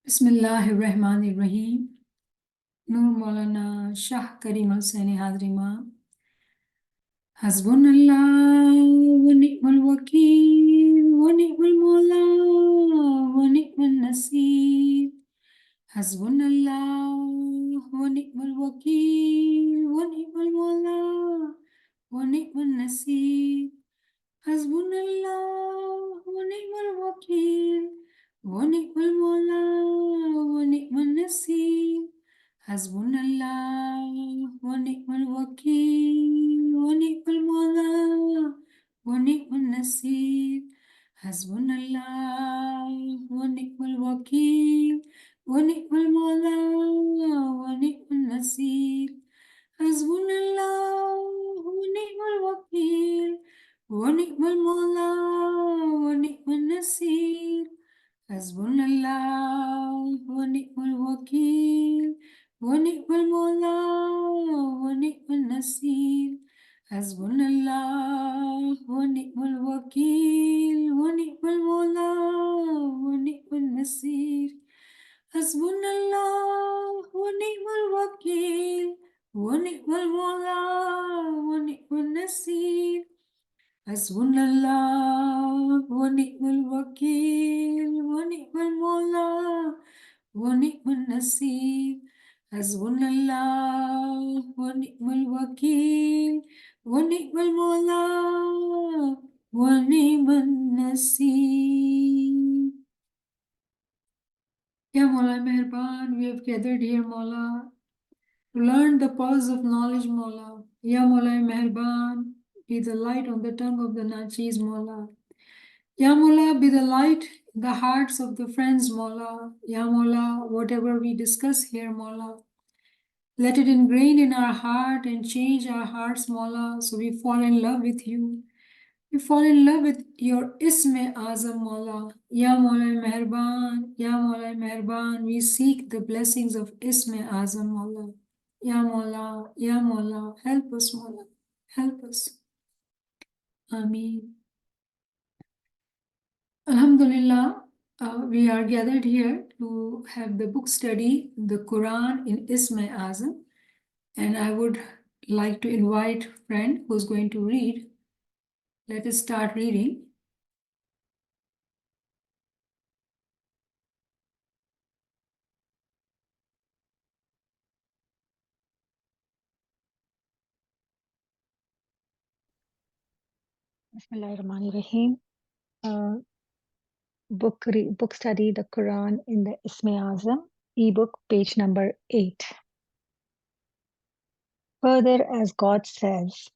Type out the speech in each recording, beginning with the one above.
बिस्मिल्लाहिर्रहमानिर्रहीम। नूर मौलाना शाह करीम हुसैनी हाजरीमा। हस्बुनल्लाह व निअमल वकील व निअमल मौला व निअमन नसीर। हस्बुनल्लाह व निअमल वकील व निअमल मौला व निअमन नसीर। हस्बुनल्लाह व निअमल वकील व निअमल मौला व निअमन नसीर। हस्बुनल्लाह व निअमल वकील व निअमल मौला व निअमन नसीर। हस्बुनल्लाह व निअमल वकील व निअमल मौला व निअमन नसीर। हस्बुनल्लाह व निअमल वकील व निअमल मौला व निअमन नसीर। हस्बुनल्लाह व निअमल वकील व निअमल मौला व निअमन नसीर। हस्बुनल्लाह व निअमल वकील व निअमल मौला व निअमन नसीर। हस्बुनल्लाह व निअमल वकील व निअमल मौला व निअमन नसीर। हस्बुनल्लाह व निअमल वकील व निअमल मौला व निअमन नसीर। हस्बुनल्लाह व निअमल वकील व निअमल मौला व निअमन Naseer. Ya Mawla Meherban, we have gathered here, Mawla, to learn the pearls of knowledge, Mawla. Ya Mawla Meherban, be the light on the tongue of the Nachis, Mawla. Ya Mawla, be the light in the hearts of the friends, Mawla. Ya Mawla, whatever we discuss here, Mawla, let it ingrain in our heart and change our hearts, Mawla, so we fall in love with you. We fall in love with your Isme Azam, Mawla. Ya Mawla Meherban, Ya Mawla Meherban, we seek the blessings of Isme Azam, Mawla. Ya Mawla, help us, Mawla, help us. Ameen. Alhamdulillah, we are gathered here to have the book study, the Quran in Isme Azam, and I would like to invite a friend who's going to read. Let us start reading. Bismillahirrahmanirrahim. Book study the Quran in the Isme Azam, ebook, page number 8. Further, as God says,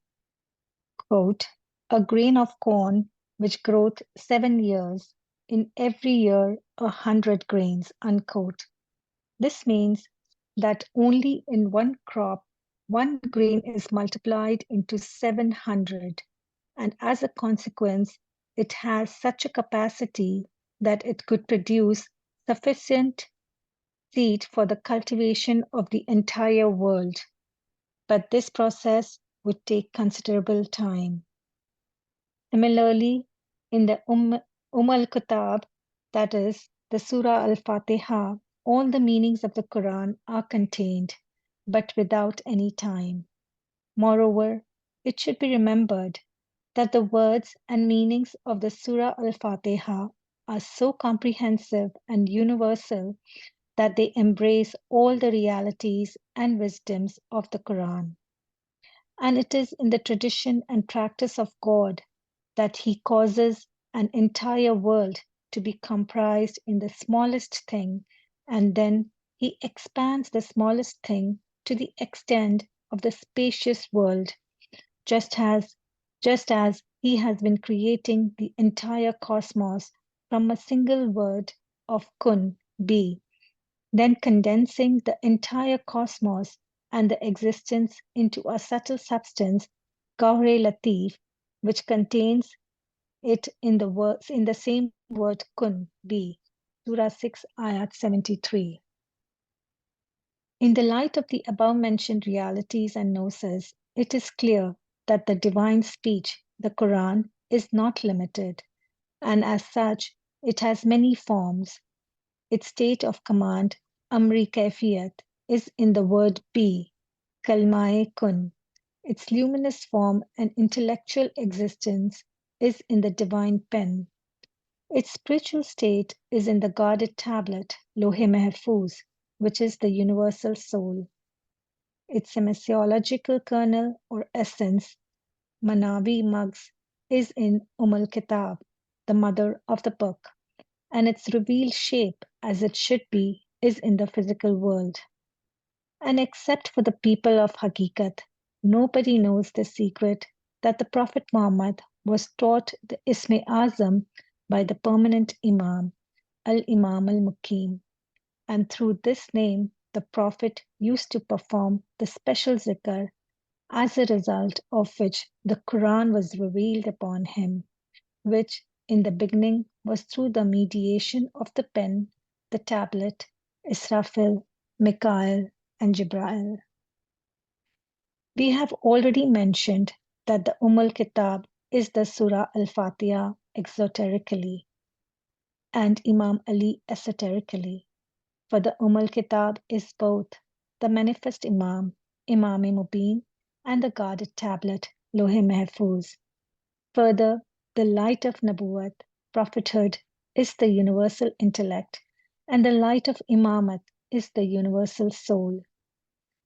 quote, a grain of corn which groweth 7 years, in every year 100 grains, unquote. This means that only in one crop, 1 grain is multiplied into 700, and as a consequence, it has such a capacity that it could produce sufficient seed for the cultivation of the entire world. But this process would take considerable time. Similarly, in the al-Kitab, that is, the Surah Al-Fatiha, all the meanings of the Quran are contained, but without any time. Moreover, it should be remembered that the words and meanings of the Surah Al-Fatiha are so comprehensive and universal that they embrace all the realities and wisdoms of the Quran. And it is in the tradition and practice of God that He causes an entire world to be comprised in the smallest thing, and then He expands the smallest thing to the extent of the spacious world, just as He has been creating the entire cosmos from a single word of kun, be, then condensing the entire cosmos and the existence into a subtle substance, Gawre Latif, which contains it in the same word kun, be. Surah 6, Ayat 73. In the light of the above-mentioned realities and gnosis, it is clear that the divine speech, the Quran, is not limited, and as such, it has many forms. Its state of command, Amri Kaifiyat, is in the word be, Kalmae Kun. Its luminous form and intellectual existence is in the divine pen. Its spiritual state is in the guarded tablet, Lohe Mahfuz, which is the universal soul. Its semasiological kernel or essence, Manavi Mugs, is in Al Kitab, the mother of the book, and its revealed shape, as it should be, is in the physical world. And except for the people of Hakikat, nobody knows the secret that the Prophet Muhammad was taught the Isme Azam by the permanent Imam, Al Imam al Mukim. And through this name, the Prophet used to perform the special zikr, as a result of which the Quran was revealed upon him, which in the beginning was through the mediation of the pen, the tablet, Israfil, Mikael, and Jibrail. We have already mentioned that the Al Kitab is the Surah Al Fatiha exoterically and Imam Ali esoterically, for the Al Kitab is both the manifest Imam, Imam Mubin, and the guarded tablet, Lohe Mahfuz. Further, the light of Nabuwat, prophethood, is the universal intellect, and the light of Imamat is the universal soul.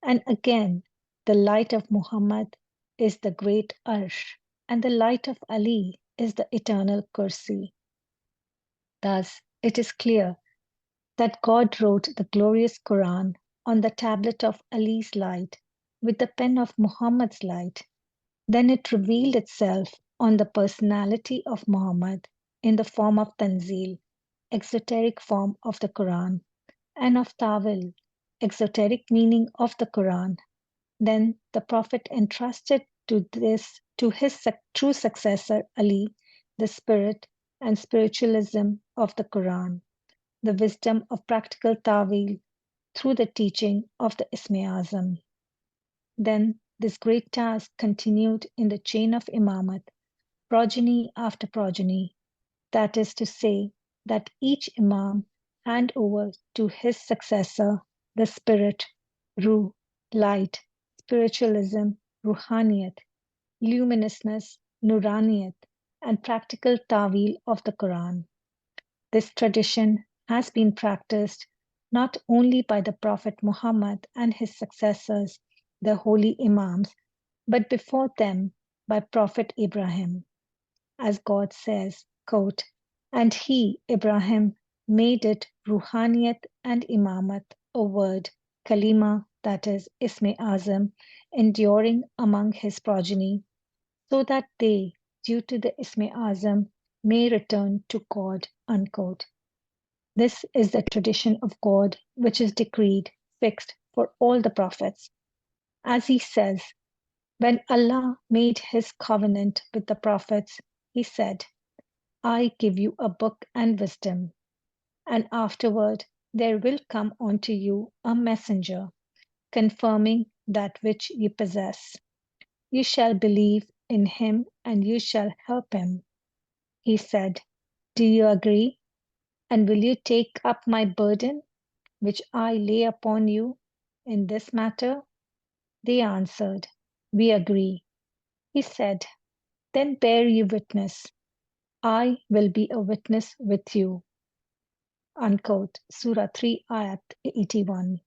And again, the light of Muhammad is the great Arsh, and the light of Ali is the eternal Kursi. Thus, it is clear that God wrote the glorious Quran on the tablet of Ali's light with the pen of Muhammad's light. Then it revealed itself on the personality of Muhammad in the form of Tanzil, exoteric form of the Quran, and of Tawil, exoteric meaning of the Quran. Then the Prophet entrusted to his true successor Ali, the spirit and spiritualism of the Quran, the wisdom of practical Tawil through the teaching of the Isme Azam. Then this great task continued in the chain of Imamat, progeny after progeny, that is to say, that each Imam hand over to his successor the spirit, Ruh, light, spiritualism, Ruhaniyat, luminousness, Nuraniyat, and practical Tawil of the Quran. This tradition has been practiced not only by the Prophet Muhammad and his successors, the holy Imams, but before them by Prophet Ibrahim. As God says, quote, and he, Ibrahim, made it Ruhaniyat and Imamat, a word, Kalima, that is, Isme Azam, enduring among his progeny, so that they, due to the Isme Azam, may return to God, unquote. This is the tradition of God which is decreed, fixed for all the prophets. As he says, when Allah made his covenant with the prophets, he said, I give you a book and wisdom, and afterward there will come unto you a messenger, confirming that which you possess. You shall believe in him and you shall help him. He said, do you agree? And will you take up my burden, which I lay upon you in this matter? They answered, we agree. He said, then bear you witness. I will be a witness with you. Unquote. Surah 3, Ayat 81.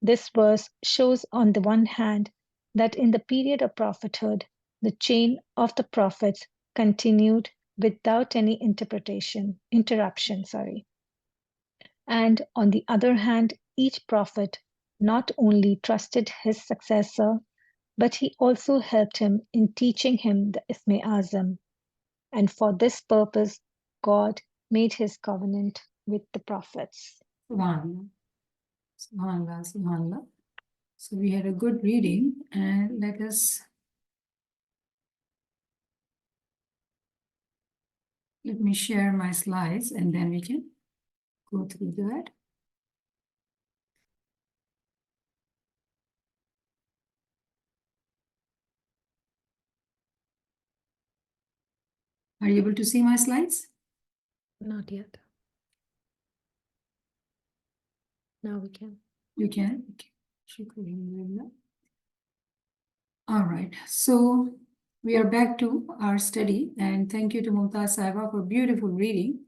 This verse shows on the one hand that in the period of prophethood, the chain of the prophets continued without any interruption. And on the other hand, each prophet not only trusted his successor, but he also helped him in teaching him the Isme Azam. And for this purpose, God made his covenant with the prophets. Subhanallah. Subhanallah. Subhanallah. So we had a good reading, and let me share my slides and then we can go through that. Are you able to see my slides? Not yet. Now we can. You can? Okay. Shukran. All right. So we are back to our study, and thank you to Mumtaz Sahibah for beautiful reading.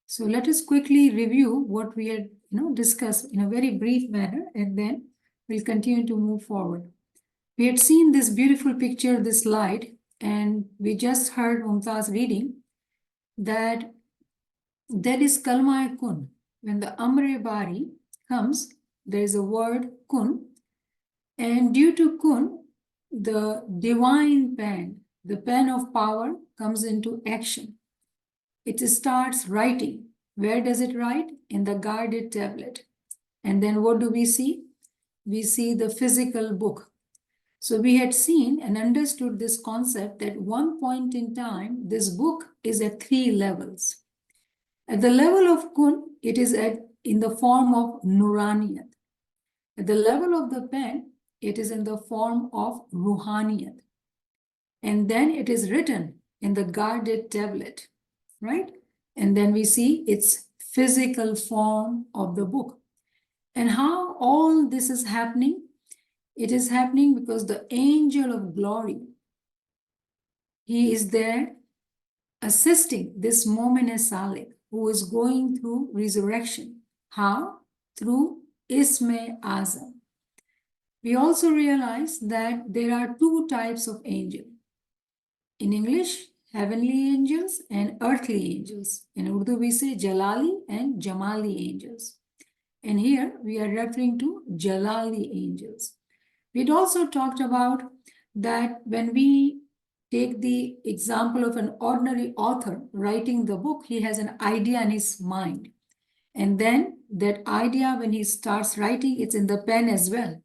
So let us quickly review what we had discussed in a very brief manner, and then we'll continue to move forward. We had seen this beautiful picture, this light, and we just heard Mumtaz reading that there is kalma kun. When the amre bari comes, there is a word kun, and due to kun, the divine pen, the pen of power, comes into action. It starts writing. Where does it write? In the guarded tablet. And then what do we see? We see the physical book. So we had seen and understood this concept that one point in time, this book is at 3 levels. At the level of kun, it is in the form of nuraniyat. At the level of the pen, it is in the form of ruhaniyat. And then it is written in the guarded tablet, right? And then we see its physical form of the book. And how all this is happening? It is happening because the angel of glory, he is there assisting this Momin Salik who is going through resurrection. How? Through Isme Azam. We also realize that there are 2 types of angel. In English, heavenly angels and earthly angels. In Urdu, we say Jalali and Jamali angels. And here we are referring to Jalali angels. We'd also talked about that when we take the example of an ordinary author writing the book, he has an idea in his mind. And then that idea, when he starts writing, it's in the pen as well.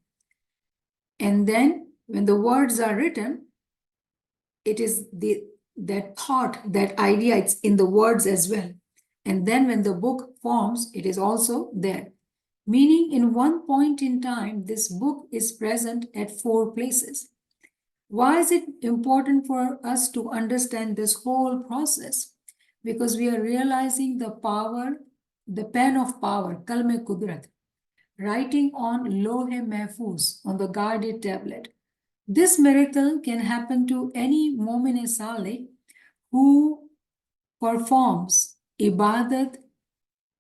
And then when the words are written, it is that thought, that idea, it's in the words as well. And then when the book forms, it is also there. Meaning in one point in time, this book is present at 4 places. Why is it important for us to understand this whole process? Because we are realizing the power, the pen of power, kalme kudrat, writing on lohe mahfuz, on the guarded tablet. This miracle can happen to any Momin Saleh who performs ibadat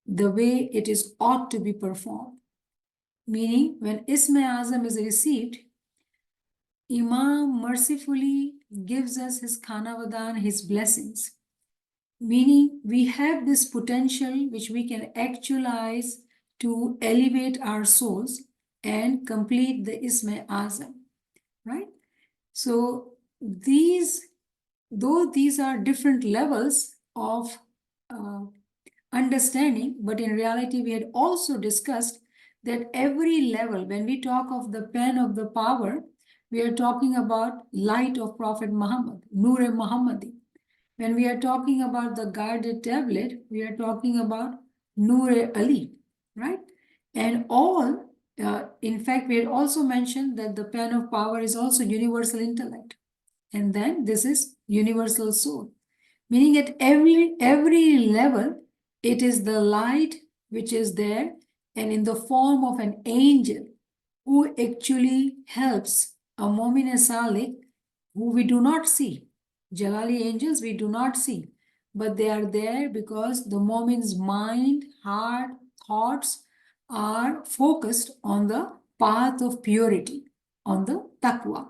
the way it is ought to be performed. Meaning, when Isme Azam is received, Imam mercifully gives us his khanavadan, his blessings. Meaning, we have this potential which we can actualize to elevate our souls and complete the Isme Azam, right? So though these are different levels of understanding, but in reality, we had also discussed that every level, when we talk of the pen of the power, we are talking about light of Prophet Muhammad, Noor-e Muhammadi. When we are talking about the guarded tablet, we are talking about Noor-e Ali, right? And all, in fact, we had also mentioned that the pen of power is also universal intellect. And then this is universal soul. Meaning at every level, it is the light which is there and in the form of an angel who actually helps a Momin Salik who we do not see. Jalali angels we do not see, but they are there because the Momin's mind, heart, thoughts are focused on the path of purity, on the taqwa.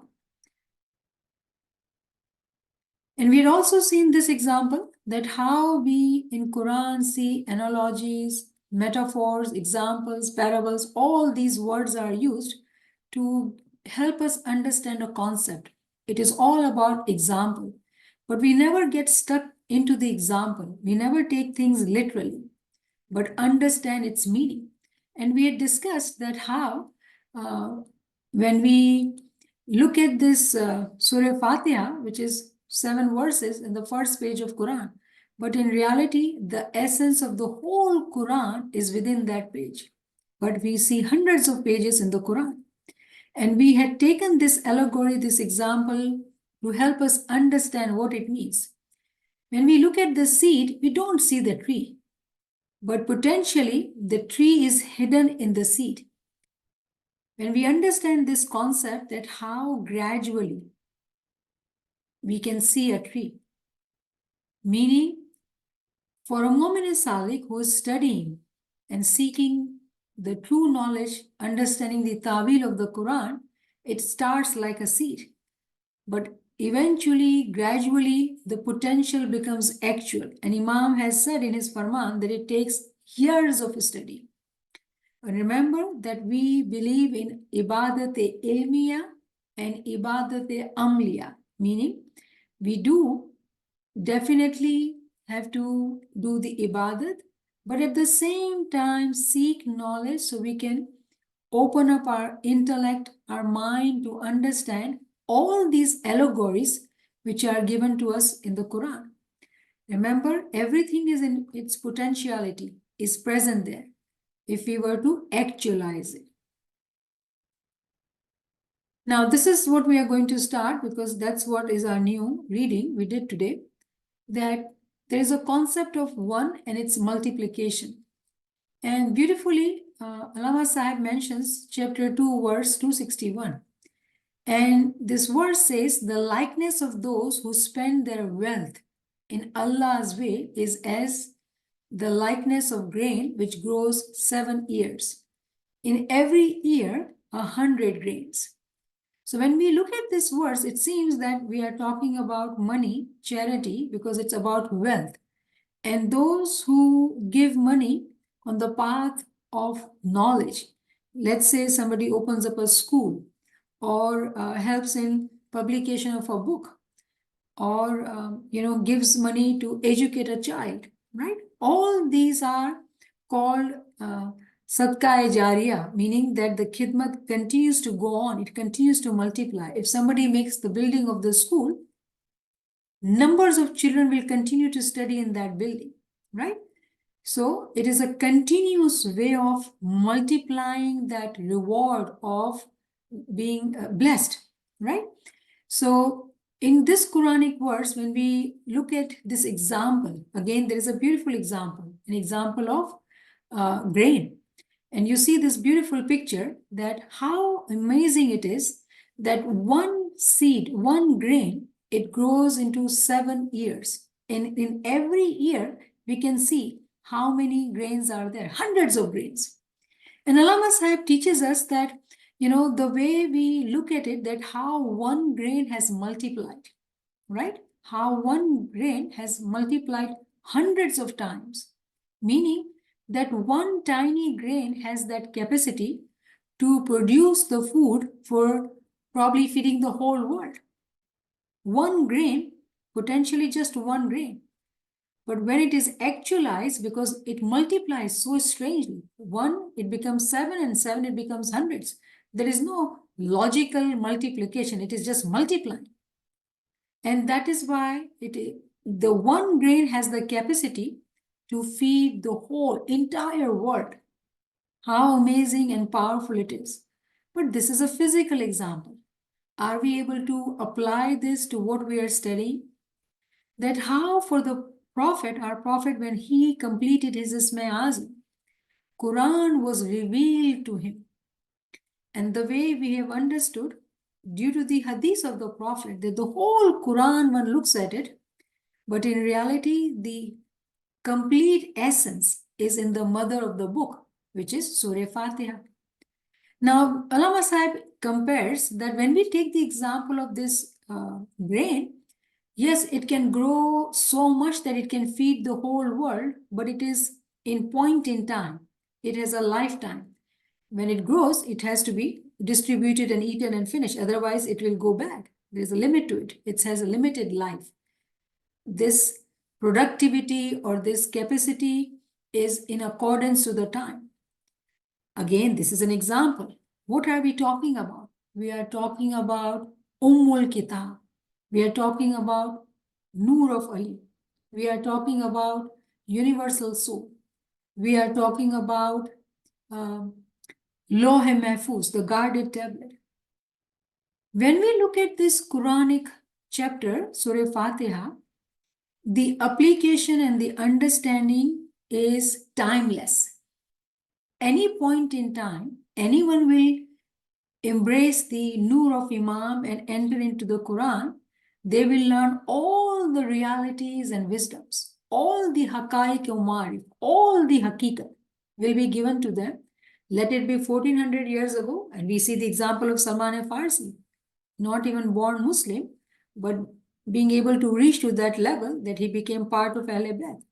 And we had also seen this example that how we in Quran see analogies, metaphors, examples, parables, all these words are used to help us understand a concept. It is all about example, but we never get stuck into the example. We never take things literally, but understand its meaning. And we had discussed that how when we look at this Surah Fatiha, which is 7 verses in the first page of Quran, but in reality, the essence of the whole Quran is within that page. But we see hundreds of pages in the Quran. And we had taken this allegory, this example, to help us understand what it means. When we look at the seed, we don't see the tree. but potentially the tree is hidden in the seed. When we understand this concept, that how gradually we can see a tree, meaning for a mu'min salik who is studying and seeking the true knowledge, understanding the ta'wil of the Quran, it starts like a seed. But eventually, gradually, the potential becomes actual. And Imam has said in his Farman that it takes years of study. And remember that we believe in ibadat-e-ilmiya and ibadat-e-amliya, meaning we do definitely have to do the ibadat, but at the same time seek knowledge so we can open up our intellect, our mind to understand all these allegories which are given to us in the Quran. Remember, everything is in its potentiality, is present there if we were to actualize it. Now, this is what we are going to start because that's what is our new reading we did today, that there is a concept of one and its multiplication. And beautifully, Allama Sahib mentions chapter 2, verse 261. And this verse says, the likeness of those who spend their wealth in Allah's way is as the likeness of grain which grows 7 years. In every year, 100 grains. So when we look at this verse, it seems that we are talking about money, charity, because it's about wealth. And those who give money on the path of knowledge, let's say somebody opens up a school or helps in publication of a book or gives money to educate a child, right? All these are called sadqa jariya, meaning that the khidmat continues to go on, it continues to multiply. If somebody makes the building of the school, numbers of children will continue to study in that building, right? So it is a continuous way of multiplying that reward of being blessed, right? So in this Quranic verse, when we look at this example, again, there is a beautiful example, an example of grain. And you see this beautiful picture that how amazing it is that one seed, one grain, it grows into 7 years. And in every year, we can see how many grains are there, hundreds of grains. And Allama Sahib teaches us that, the way we look at it, that how one grain has multiplied, right? How one grain has multiplied hundreds of times, meaning that one tiny grain has that capacity to produce the food for probably feeding the whole world. One grain, potentially just one grain. But when it is actualized, because it multiplies so strangely, 1, it becomes 7, and 7, it becomes hundreds. There is no logical multiplication. It is just multiplying. And that is why the one grain has the capacity to feed the whole entire world. How amazing and powerful it is. But this is a physical example. Are we able to apply this to what we are studying? That how for the Prophet, our Prophet, when he completed his Isma Azam, Quran was revealed to him. And the way we have understood, due to the hadith of the Prophet, that the whole Quran, one looks at it, but in reality, the complete essence is in the mother of the book, which is Surah Fatiha. Now, Allama Sahib compares that when we take the example of this grain, yes, it can grow so much that it can feed the whole world, but it is in point in time. It has a lifetime. When it grows, it has to be distributed and eaten and finished. Otherwise, it will go bad. There's a limit to it. It has a limited life. This productivity or this capacity is in accordance to the time. Again, this is an example. What are we talking about? We are talking about Ummul Kitab. We are talking about Noor of Ali. We are talking about Universal Soul. We are talking about Lawh Mahfuz, the guarded tablet. When we look at this Quranic chapter, Surah Fatiha, the application and the understanding is timeless. Any point in time, anyone will embrace the Noor of Imam and enter into the Quran, they will learn all the realities and wisdoms, all the Haqaiq Umar, all the Haqiqat will be given to them. Let it be 1400 years ago, and we see the example of Salman Farsi, not even born Muslim, but being able to reach to that level that he became part of Ahl Bayt.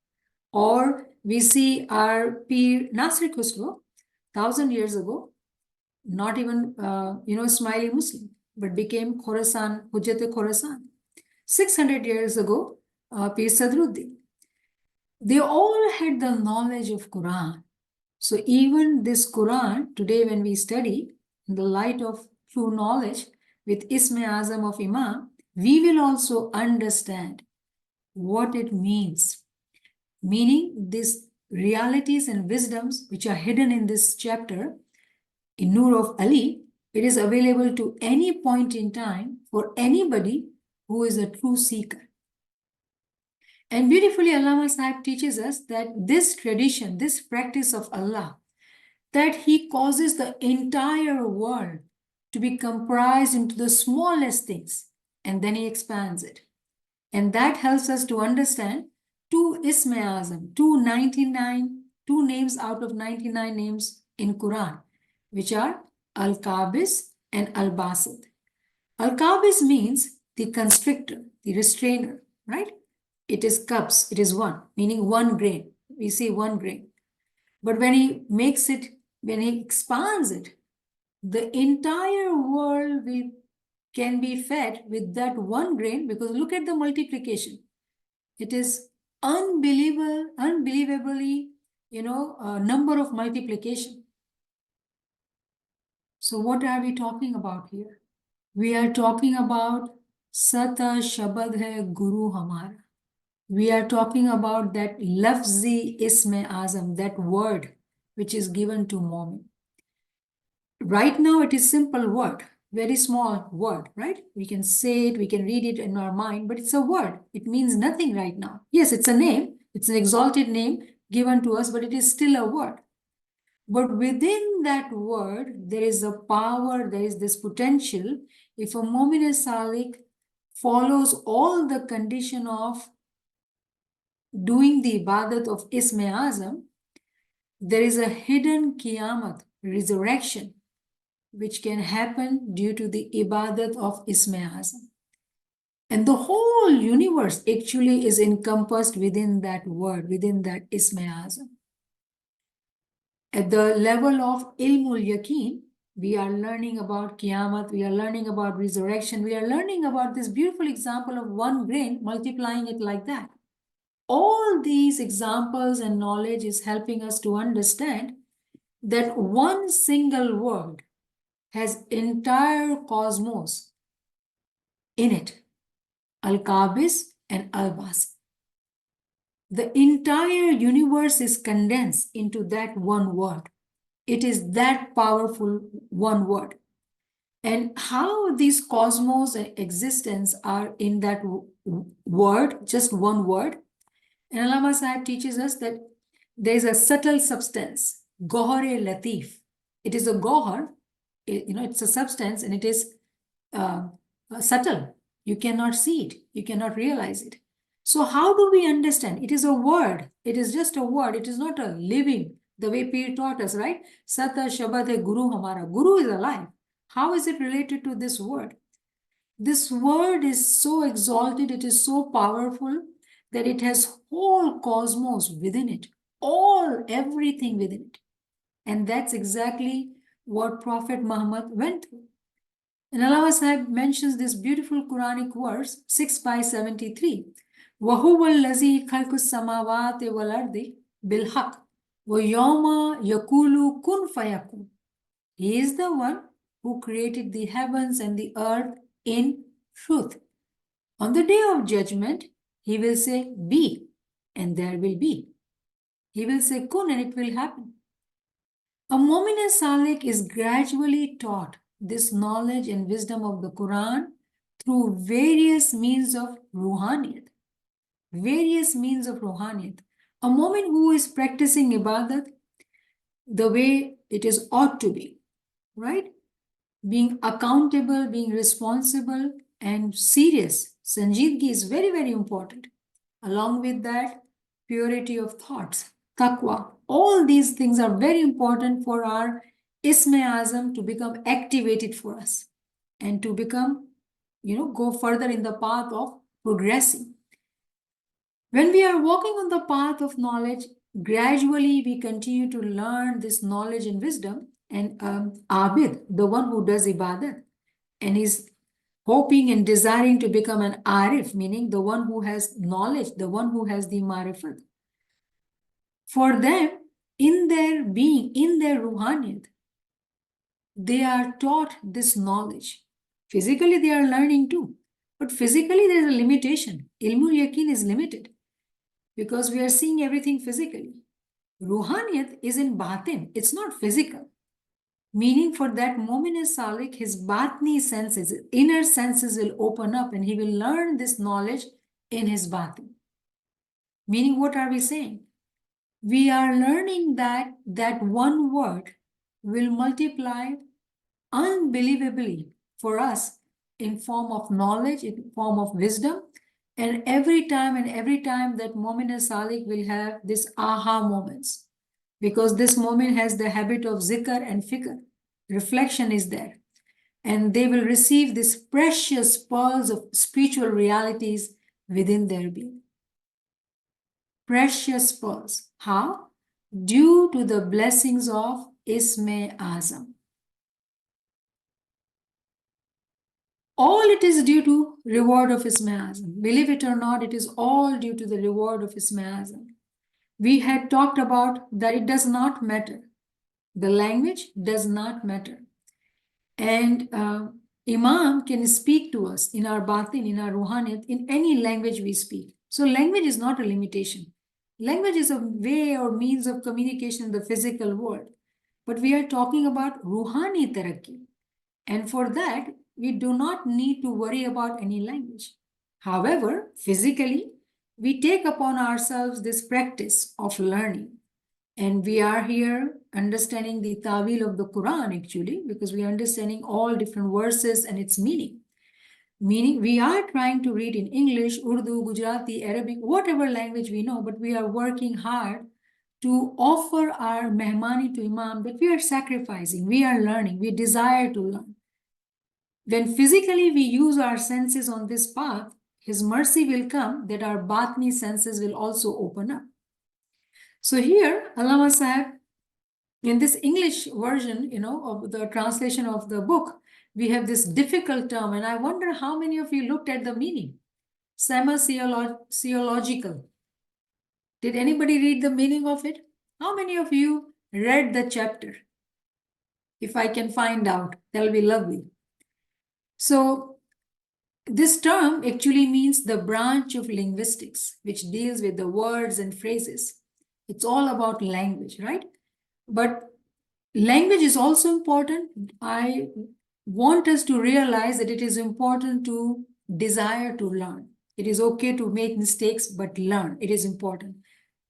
Or we see our Pir Nasir Khusro, 1000 years ago, not even, Ismaili Muslim, but became Khorasan, Hujjat-e Khorasan. 600 years ago, Pir Sadruddin. They all had the knowledge of Quran. So even this Quran, today when we study, in the light of true knowledge, with Isme Azam of Imam, we will also understand what it means. Meaning, these realities and wisdoms which are hidden in this chapter, in Noor of Ali, it is available to any point in time for anybody who is a true seeker. And beautifully, Allama Sahib teaches us that this tradition, this practice of Allah, that He causes the entire world to be comprised into the smallest things, and then He expands it. And that helps us to understand two Isme Azam, two names out of 99 names in Quran, which are Al-Qabis and Al-Basit. Al-Qabis means the constrictor, the restrainer, right? It is cups, it is one, meaning one grain. We see one grain. But when he makes it, when he expands it, the entire world can be fed with that one grain, because look at the multiplication. It is unbelievably, number of multiplication. So what are we talking about here? We are talking about Sata Shabad Hai Guru Hamara. We are talking about that lafzi Isme Azam, that word which is given to Momin. Right now it is simple word, very small word, right? We can say it, we can read it in our mind, but it's a word. It means nothing right now. Yes, it's a name. It's an exalted name given to us, but it is still a word. But within that word, there is a power, there is this potential. If a Mu'min Salik follows all the condition of doing the ibadat of Isme Azam, there is a hidden Qiyamat, resurrection, which can happen due to the ibadat of Isme Azam. And the whole universe actually is encompassed within that word, within that Isme Azam. At the level of Ilmul Yaqeen, we are learning about Qiyamah, we are learning about resurrection, we are learning about this beautiful example of one grain, multiplying it like that. All these examples and knowledge is helping us to understand that one single word has entire cosmos in it, Al-Qabis and Al-Basit. The entire universe is condensed into that one word. It is that powerful one word. And how these cosmos and existence are in that word, just one word. And Allama Sahib teaches us that there is a subtle substance, Gohar-e-Latif. It is a Gohar, it's a substance, and it is subtle. You cannot see it. You cannot realize it. So how do we understand? It is a word. It is just a word. It is not a living, the way Pir taught us, right? Sata Shabad Hai Guru Hamara. Guru is alive. How is it related to this word? This word is so exalted, it is so powerful that it has whole cosmos within it, everything within it. And that's exactly what Prophet Muhammad went through. And Allama Sahib mentions this beautiful Quranic verse, 6 by 73. وَهُوَ الَّذِي خَلْقُ السَّمَاوَاتِ وَالْأَرْضِ بِالْحَقِّ وَيَوْمَ يَقُولُ كُنْ فَيَكُونُ. He is the one who created the heavens and the earth in truth. On the day of judgment, he will say, be, and there will be. He will say, kun, and it will happen. A Mu'min Salik is gradually taught this knowledge and wisdom of the Quran through various means of ruhaniyat. Various means of ruhaniyat. A moment who is practicing ibadat the way it is ought to be, right? Being accountable, being responsible, and serious. Sanjeevgi is very, very important. Along with that, purity of thoughts, taqwa. All these things are very important for our isme azam to become activated for us and to become, go further in the path of progressing. When we are walking on the path of knowledge, gradually we continue to learn this knowledge and wisdom. And Abid, the one who does ibadat, and is hoping and desiring to become an arif, meaning the one who has knowledge, the one who has the marifat. For them, in their being, in their ruhaniyat, they are taught this knowledge. Physically, they are learning too. But physically, there is a limitation. Ilmul yaqeen is limited because we are seeing everything physically. Ruhaniyat is in batin, it's not physical. Meaning for that mu'min salik, his batni senses, his inner senses will open up and he will learn this knowledge in his batin. Meaning what are we saying? We are learning that that one word will multiply unbelievably for us in form of knowledge, in form of wisdom. And every time that mu'min salik will have this aha moments. Because this moment has the habit of zikr and fikr. Reflection is there. And they will receive these precious pearls of spiritual realities within their being. Precious pearls. How? Due to the blessings of Isme Azam. All it is due to reward of Isme Azam. Believe it or not, it is all due to the reward of Isme Azam. We had talked about that it does not matter. The language does not matter. And Imam can speak to us in our batin, in our ruhaniyat, in any language we speak. So language is not a limitation. Language is a way or means of communication in the physical world. But we are talking about ruhani tarakki. And for that, we do not need to worry about any language. However, physically, we take upon ourselves this practice of learning. And we are here understanding the tawil of the Quran actually, because we are understanding all different verses and its meaning. Meaning, we are trying to read in English, Urdu, Gujarati, Arabic, whatever language we know, but we are working hard to offer our mehmani to Imam that we are sacrificing, we are learning, we desire to learn. When physically we use our senses on this path, His mercy will come that our batni senses will also open up. So here, Allama Sahib, in this English version, of the translation of the book, we have this difficult term, and I wonder how many of you looked at the meaning. Semasiological. Did anybody read the meaning of it? How many of you read the chapter? If I can find out, that'll be lovely. So this term actually means the branch of linguistics, which deals with the words and phrases. It's all about language, right? But language is also important. I want us to realize that it is important to desire to learn. It is okay to make mistakes, but learn. It is important.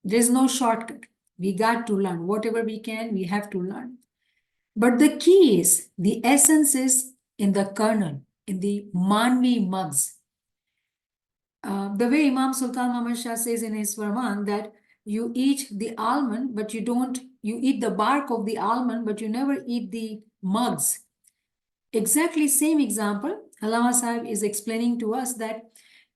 There is no shortcut. We got to learn. Whatever we can, we have to learn. But the key is, the essence is in the kernel, in the manvi mugs. The way Imam Sultan Muhammad Shah says in his Farman that you eat the almond, but you eat the bark of the almond, but you never eat the mugs. Exactly same example, Allama Sahib is explaining to us that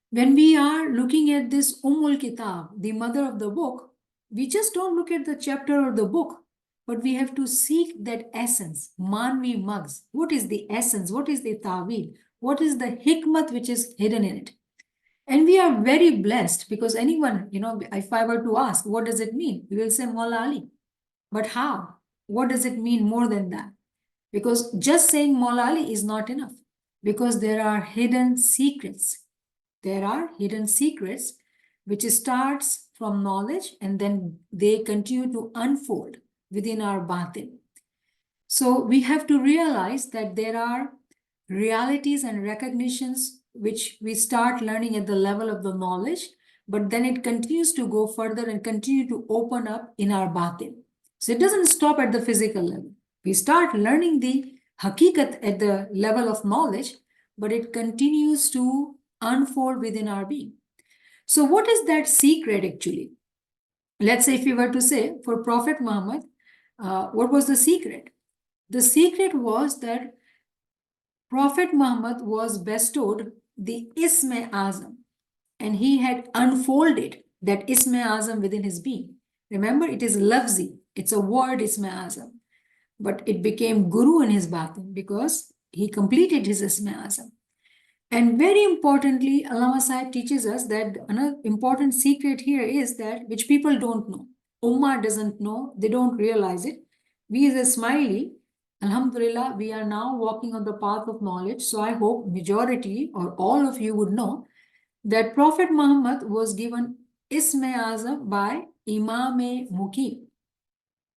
when we are looking at this Kitab, the mother of the book, we just don't look at the chapter or the book, but we have to seek that essence, manvi mugs. What is the essence? What is the ta'wil? What is the hikmat which is hidden in it? And we are very blessed because anyone, if I were to ask, what does it mean? We will say Maula Ali. But how? What does it mean more than that? Because just saying Maula Ali is not enough because there are hidden secrets. There are hidden secrets which starts from knowledge and then they continue to unfold within our batin. So we have to realize that there are realities and recognitions which we start learning at the level of the knowledge, but then it continues to go further and continue to open up in our batin. So it doesn't stop at the physical level. We start learning the hakikat at the level of knowledge, but it continues to unfold within our being. So what is that secret actually? Let's say if we were to say for Prophet Muhammad, what was the secret? The secret was that Prophet Muhammad was bestowed the Isme Azam, and he had unfolded that Isme Azam within his being. Remember, it is lafzi, it's a word Isme Azam, but it became Guru in his batin because he completed his Isme Azam. And very importantly, Allama Sahib teaches us that another important secret here is that which people don't know. Ummah doesn't know, they don't realize it. We as a Smiley, Alhamdulillah, we are now walking on the path of knowledge. So I hope majority or all of you would know that Prophet Muhammad was given Isme Azam by Imam Muqim.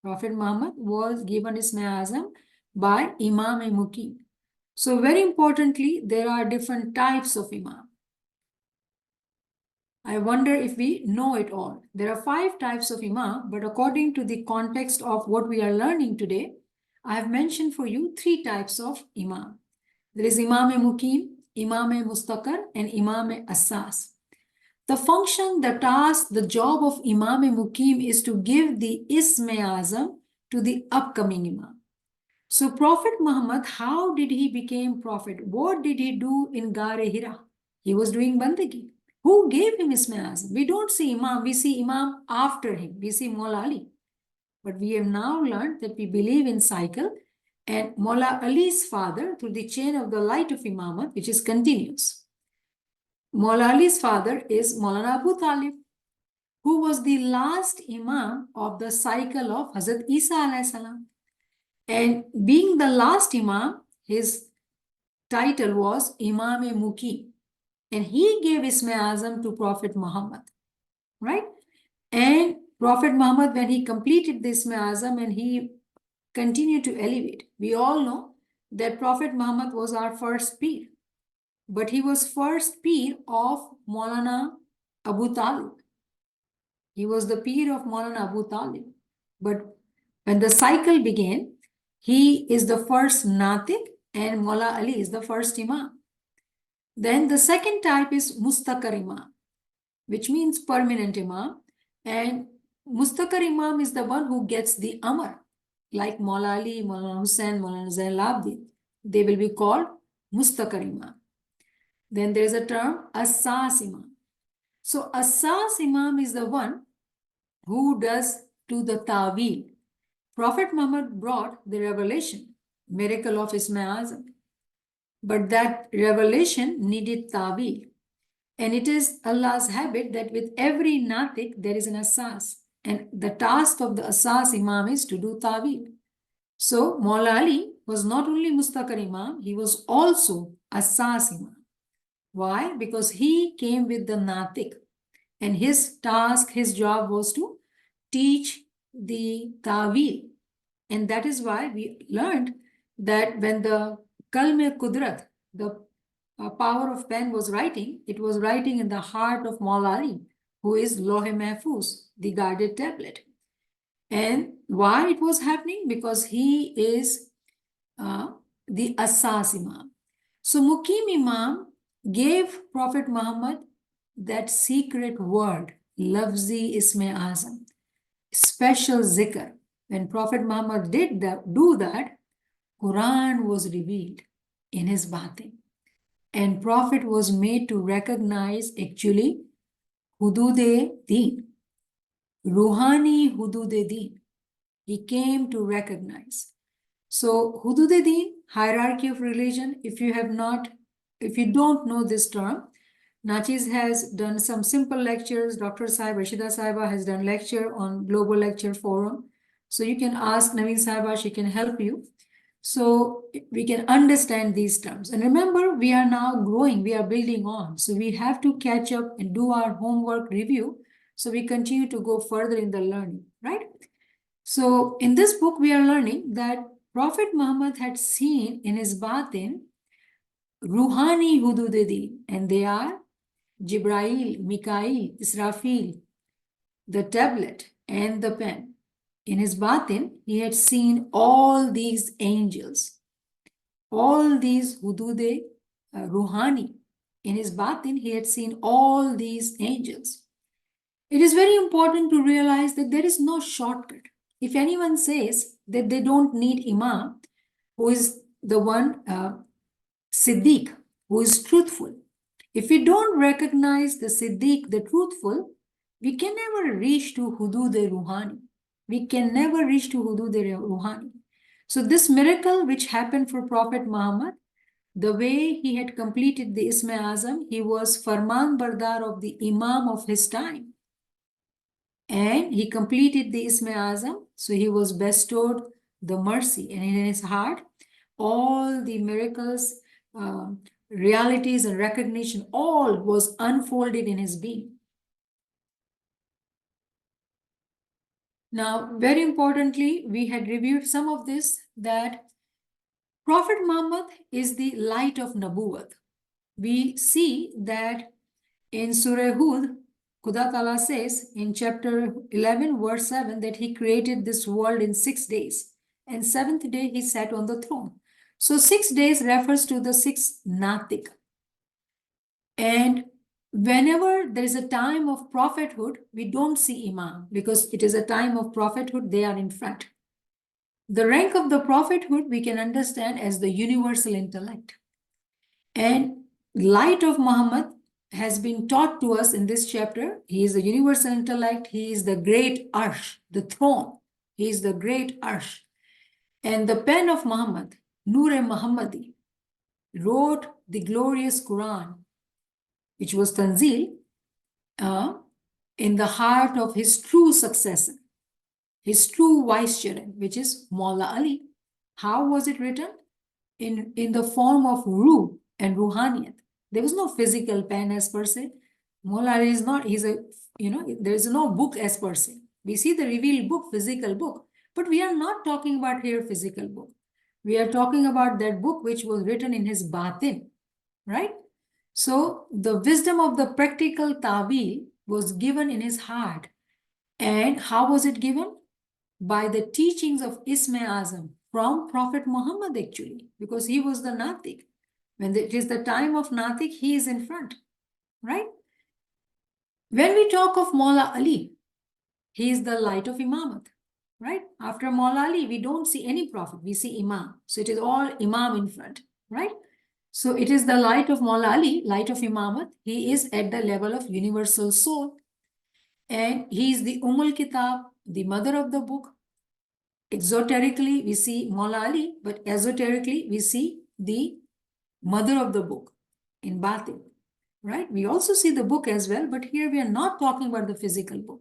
Prophet Muhammad was given Isme Azam by Imam Muqim. So very importantly, there are different types of Imam. I wonder if we know it all. There are 5 types of Imam, but according to the context of what we are learning today, I have mentioned for you 3 types of Imam. There is Imam Muqim, Imam Mustaqar, and Imam Assas. The function, the task, the job of Imam Muqim is to give the Isme Azam to the upcoming Imam. So Prophet Muhammad, how did he become prophet? What did he do in Gare Hira? He was doing bandagi. Who gave him Isme Azam? We don't see Imam, we see Imam after him. We see Maula Ali. But we have now learned that we believe in cycle, and Maula Ali's father, through the chain of the light of Imamat, which is continuous. Maula Ali's father is Maulana Abu Talib, who was the last Imam of the cycle of Hazrat Isa alayhi salam. And being the last Imam, his title was Imam Muqim. And he gave Isme Azam to Prophet Muhammad, right? And Prophet Muhammad, when he completed the Isme Azam and he continued to elevate, we all know that Prophet Muhammad was our first Peer. But he was first Peer of Maulana Abu Talib. He was the Peer of Maulana Abu Talib. But when the cycle began, he is the first Natik and Maula Ali is the first Imam. Then the second type is Mustaqar Imam, which means permanent Imam. And Mustaqar Imam is the one who gets the Amr, like Maula Ali, Maulana Hussain, Maulana Zain Labdin. They will be called Mustaqar Imam. Then there is a term Assas Imam. So Assas Imam is the one who does to the Ta'wil. Prophet Muhammad brought the revelation, miracle of Isme Azam. But that revelation needed Ta'wil. And it is Allah's habit that with every Natik there is an Asas. And the task of the Asas Imam is to do Ta'wil. So Maula Ali was not only Mustaqar Imam, he was also Asas Imam. Why? Because he came with the Natik. And his task, his job was to teach the Ta'wil. And that is why we learned that when the Kalme Kudrat, the power of pen was writing, it was writing in the heart of Maula Ali, who is Lohe Mahfuz, the guarded tablet. And why it was happening? Because he is the Assas Imam. So Muqim Imam gave Prophet Muhammad that secret word, Lafzi Isme Azam, special zikr. When Prophet Muhammad did do that, Quran was revealed in his batin. And Prophet was made to recognize actually Hudud-e-Deen, Ruhani Hudud-e-Deen. He came to recognize. So Hudud-e-Deen, hierarchy of religion, if you don't know this term, Nachiz has done some simple lectures. Dr. Rashida Sahibah has done lecture on Global Lecture Forum. So you can ask Naveen Sahibah, she can help you. So we can understand these terms. And remember, we are now growing, we are building on. So we have to catch up and do our homework review. So we continue to go further in the learning, right? So in this book, we are learning that Prophet Muhammad had seen in his batin Ruhani Hudud-e-Deen, and they are Jibrail, Mikail, Israfil, the tablet, and the pen. In his batin, he had seen all these angels, all these hudude ruhani. In his batin, he had seen all these angels. It is very important to realize that there is no shortcut. If anyone says that they don't need Imam, who is the one Siddiq, who is truthful, if we don't recognize the Siddiq, the truthful, we can never reach to Hudud Ruhani. We can never reach to Hudud Ruhani. So this miracle which happened for Prophet Muhammad, the way he had completed the Isma Azam, he was Farman Bardar of the Imam of his time. And he completed the Isma Azam, so he was bestowed the mercy. And in his heart, all the miracles, realities and recognition, all was unfolded in his being. Now, very importantly, we had reviewed some of this, that Prophet Muhammad is the light of Nabuwat. We see that in Surah Hud, Khuda Ta'ala says in chapter 11, verse 7, that he created this world in 6 days. And 7th day he sat on the throne. So 6 days refers to the 6 Natik. And whenever there is a time of prophethood, we don't see Imam because it is a time of prophethood, they are in front. The rank of the prophethood we can understand as the universal intellect. And light of Muhammad has been taught to us in this chapter. He is the universal intellect. He is the great Arsh, the throne. He is the great Arsh. And the pen of Muhammad, Noor-e Muhammadi, wrote the glorious Quran, which was Tanzil, in the heart of his true successor, his true vicegerent, which is Maula Ali. How was it written? In the form of Ruh and Ruhaniyat. There was no physical pen as per se. Maula Ali is not, he's a, there is no book as per se. We see the revealed book, physical book, but we are not talking about here physical book. We are talking about that book which was written in his batin, right? So the wisdom of the practical ta'wil was given in his heart. And how was it given? By the teachings of Isma Azam from Prophet Muhammad actually, because he was the Natik. When it is the time of Natik, he is in front, right? When we talk of Maula Ali, he is the light of Imamat, right? After Maula Ali, we don't see any prophet, we see Imam. So it is all Imam in front, right? So it is the light of Maula Ali, light of Imamat. He is at the level of universal soul. And he is the Kitab, the mother of the book. Exoterically, we see Maula Ali, but esoterically, we see the mother of the book in Batin, right? We also see the book as well, but here we are not talking about the physical book.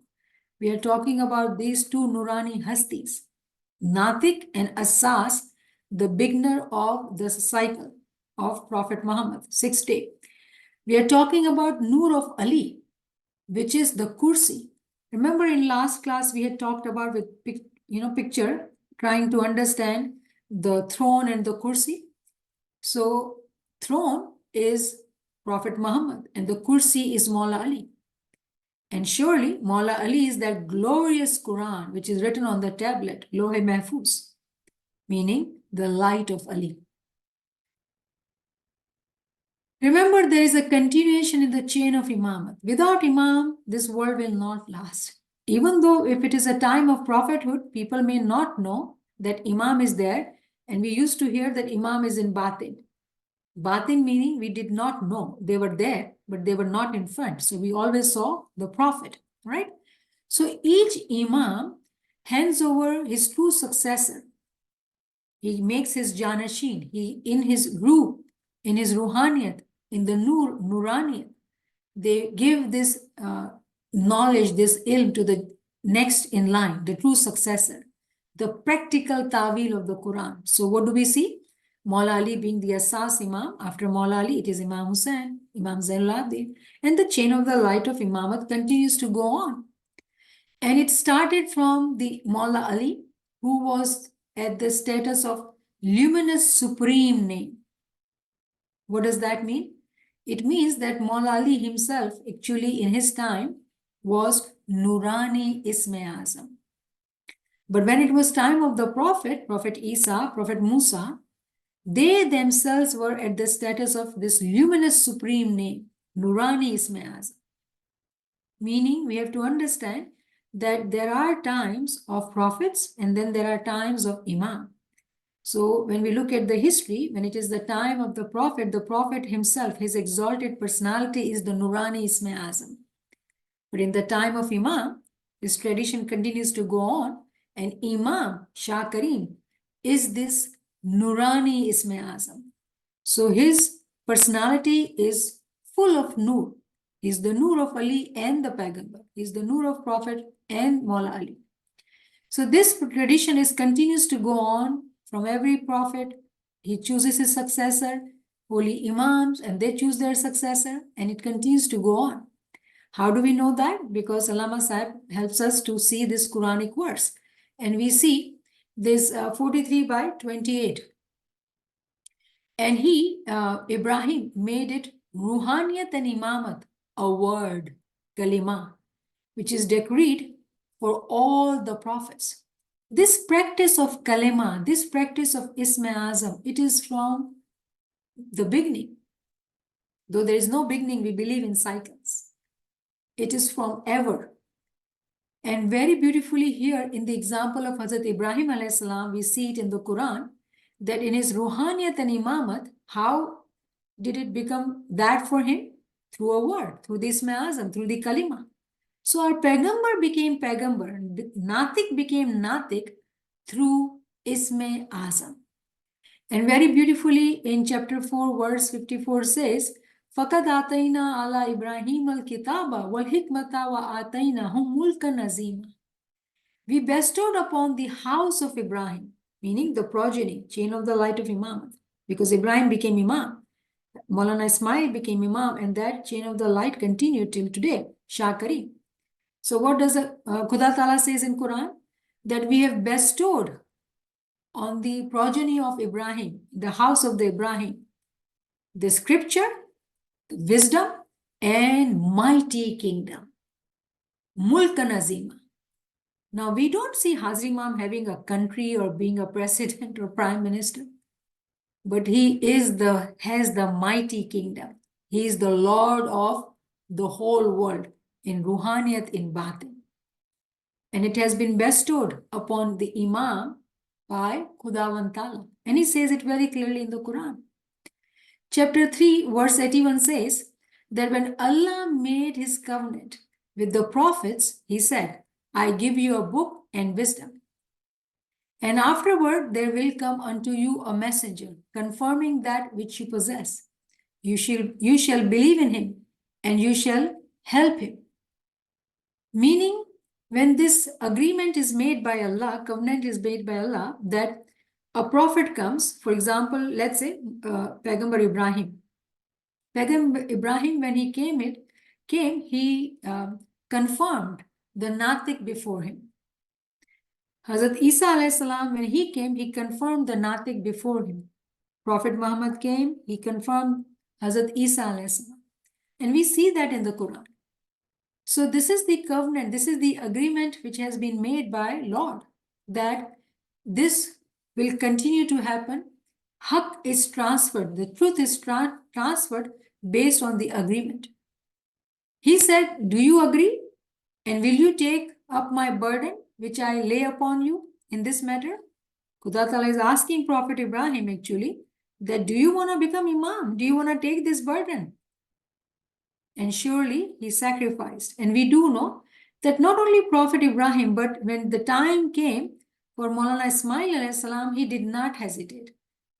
We are talking about these two Nurani Hastis, Natik and Asas, the beginner of the cycle of Prophet Muhammad, 6th day. We are talking about Nur of Ali, which is the Kursi. Remember in last class we had talked about with picture, trying to understand the throne and the Kursi. So throne is Prophet Muhammad and the Kursi is Maula Ali. And surely Maula Ali is that glorious Quran which is written on the tablet, Lohe Mahfuz, meaning the light of Ali. Remember, there is a continuation in the chain of Imamat. Without Imam, this world will not last. Even though if it is a time of prophethood, people may not know that Imam is there. And we used to hear that Imam is in Batin. Batin meaning we did not know. They were there, but they were not in front. So we always saw the prophet, right? So each Imam hands over his true successor. He makes his Janashin. He, in his Ruh, in his Ruhaniyat, in the Nuraniyat, they give this knowledge, this ilm to the next in line, the true successor, the practical ta'wil of the Quran. So what do we see? Maula Ali being the Asas Imam. After Maula Ali, it is Imam Hussain, Imam Zainul Abidin. And the chain of the light of Imamat continues to go on. And it started from the Maula Ali, who was at the status of luminous supreme name. What does that mean? It means that Maula Ali himself, actually in his time, was Nurani Isme Azam. But when it was time of the Prophet Isa, Prophet Musa, they themselves were at the status of this luminous supreme name, Nurani Isme Azam. Meaning, we have to understand that there are times of prophets and then there are times of Imam. So when we look at the history, when it is the time of the Prophet himself, his exalted personality is the Nurani Isme Azam. But in the time of Imam, this tradition continues to go on, and Imam Shah Karim is this Nurani Isme Azam. So his personality is full of Nur. He's the Nur of Ali and the Paigambar. He's the Nur of Prophet and Maula Ali. So this tradition continues to go on from every prophet. He chooses his successor, holy imams, and they choose their successor, and it continues to go on. How do we know that? Because Allama Sahib helps us to see this Quranic verse. And we see this 43/28. And Ibrahim, made it Ruhaniyat and Imamat, a word, kalima, which is decreed for all the prophets. This practice of kalima, this practice of Isma Azam, it is from the beginning. Though there is no beginning, we believe in cycles. It is from ever. And very beautifully here in the example of Hazrat Ibrahim alayhi salam, we see it in the Quran, that in his Ruhaniyat and Imamat, how did it become that for him? Through a word, through the Isma Azam, through the kalima. So our Paigambar became Paigambar, Natik became Natik through Isme Azam. And very beautifully in chapter 4, verse 54 says, فَقَدْ آتَيْنَا عَلَى إِبْرَاهِيمَ الْكِتَابَ وَالْحِكْمَةَ وَآتَيْنَاهُمْ مُلْكًا عَظِيمًا. We bestowed upon the house of Ibrahim, meaning the progeny, chain of the light of Imam, because Ibrahim became Imam. Maulana Ismail became Imam, and that chain of the light continued till today, Shah Karim. So what does Khuda Ta'ala says in Quran? That we have bestowed on the progeny of Ibrahim, the house of the Ibrahim, the scripture, the wisdom, and mighty kingdom. Mulkan Azima. Now we don't see Hazrat Imam having a country or being a president or prime minister, but he has the mighty kingdom. He is the Lord of the whole world in Ruhaniyat, in Batin. And it has been bestowed upon the Imam by Khudawan Ta'ala. And he says it very clearly in the Quran. Chapter 3, verse 81 says that when Allah made his covenant with the prophets, he said, I give you a book and wisdom. And afterward, there will come unto you a messenger, confirming that which you possess. You shall believe in him, and you shall help him. Meaning, when this agreement is made by Allah, covenant is made by Allah, that a prophet comes, for example, let's say Paigambar Ibrahim. Paigambar Ibrahim, when he came, he confirmed the Natik before him. Hazrat Isa alayhi salam, when he came, he confirmed the Natik before him. Prophet Muhammad came, he confirmed Hazrat Isa alayhi salam. And we see that in the Quran. So this is the covenant, this is the agreement which has been made by Lord, that this will continue to happen. Haqq is transferred, the truth is transferred based on the agreement. He said, do you agree? And will you take up my burden, which I lay upon you in this matter? Khuda Ta'ala is asking Prophet Ibrahim actually, that do you want to become Imam? Do you want to take this burden? And surely he sacrificed. And we do know that not only Prophet Ibrahim, but when the time came for Maulana Ismail alayhi salam, he did not hesitate.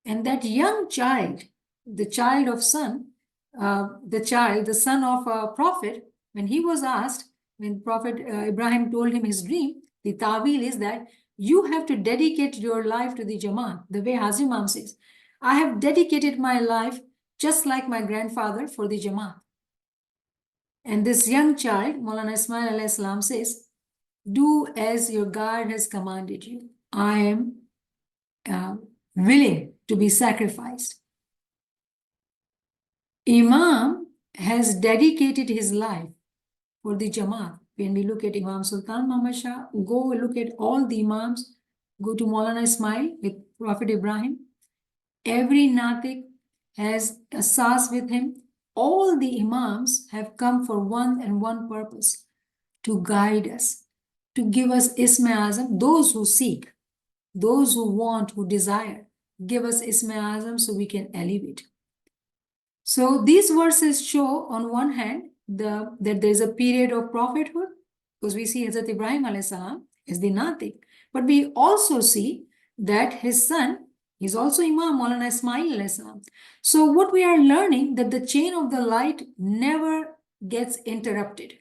And that young child, the child of son, the son of a prophet, when he was asked, when Prophet Ibrahim told him his dream, the ta'wil is that you have to dedicate your life to the Jamaat, the way Hazrat Imam says. I have dedicated my life just like my grandfather for the Jamaat. And this young child, Maulana Ismail alayhi salam, says, do as your God has commanded you. I am willing to be sacrificed. Imam has dedicated his life for the Jamaat. When we look at Imam Sultan Muhammad Shah, go look at all the Imams, go to Maulana Ismail with Prophet Ibrahim. Every Natik has a sas with him. All the Imams have come for one and one purpose, to guide us, to give us Isma Azam, those who seek, those who want, who desire, give us Isma Azam so we can elevate. So these verses show on one hand that there is a period of prophethood, because we see Hazrat Ibrahim alayhi salam is the Natik, but we also see that his son is also Imam Maulana Ismail alayhi salam. So what we are learning, that the chain of the light never gets interrupted.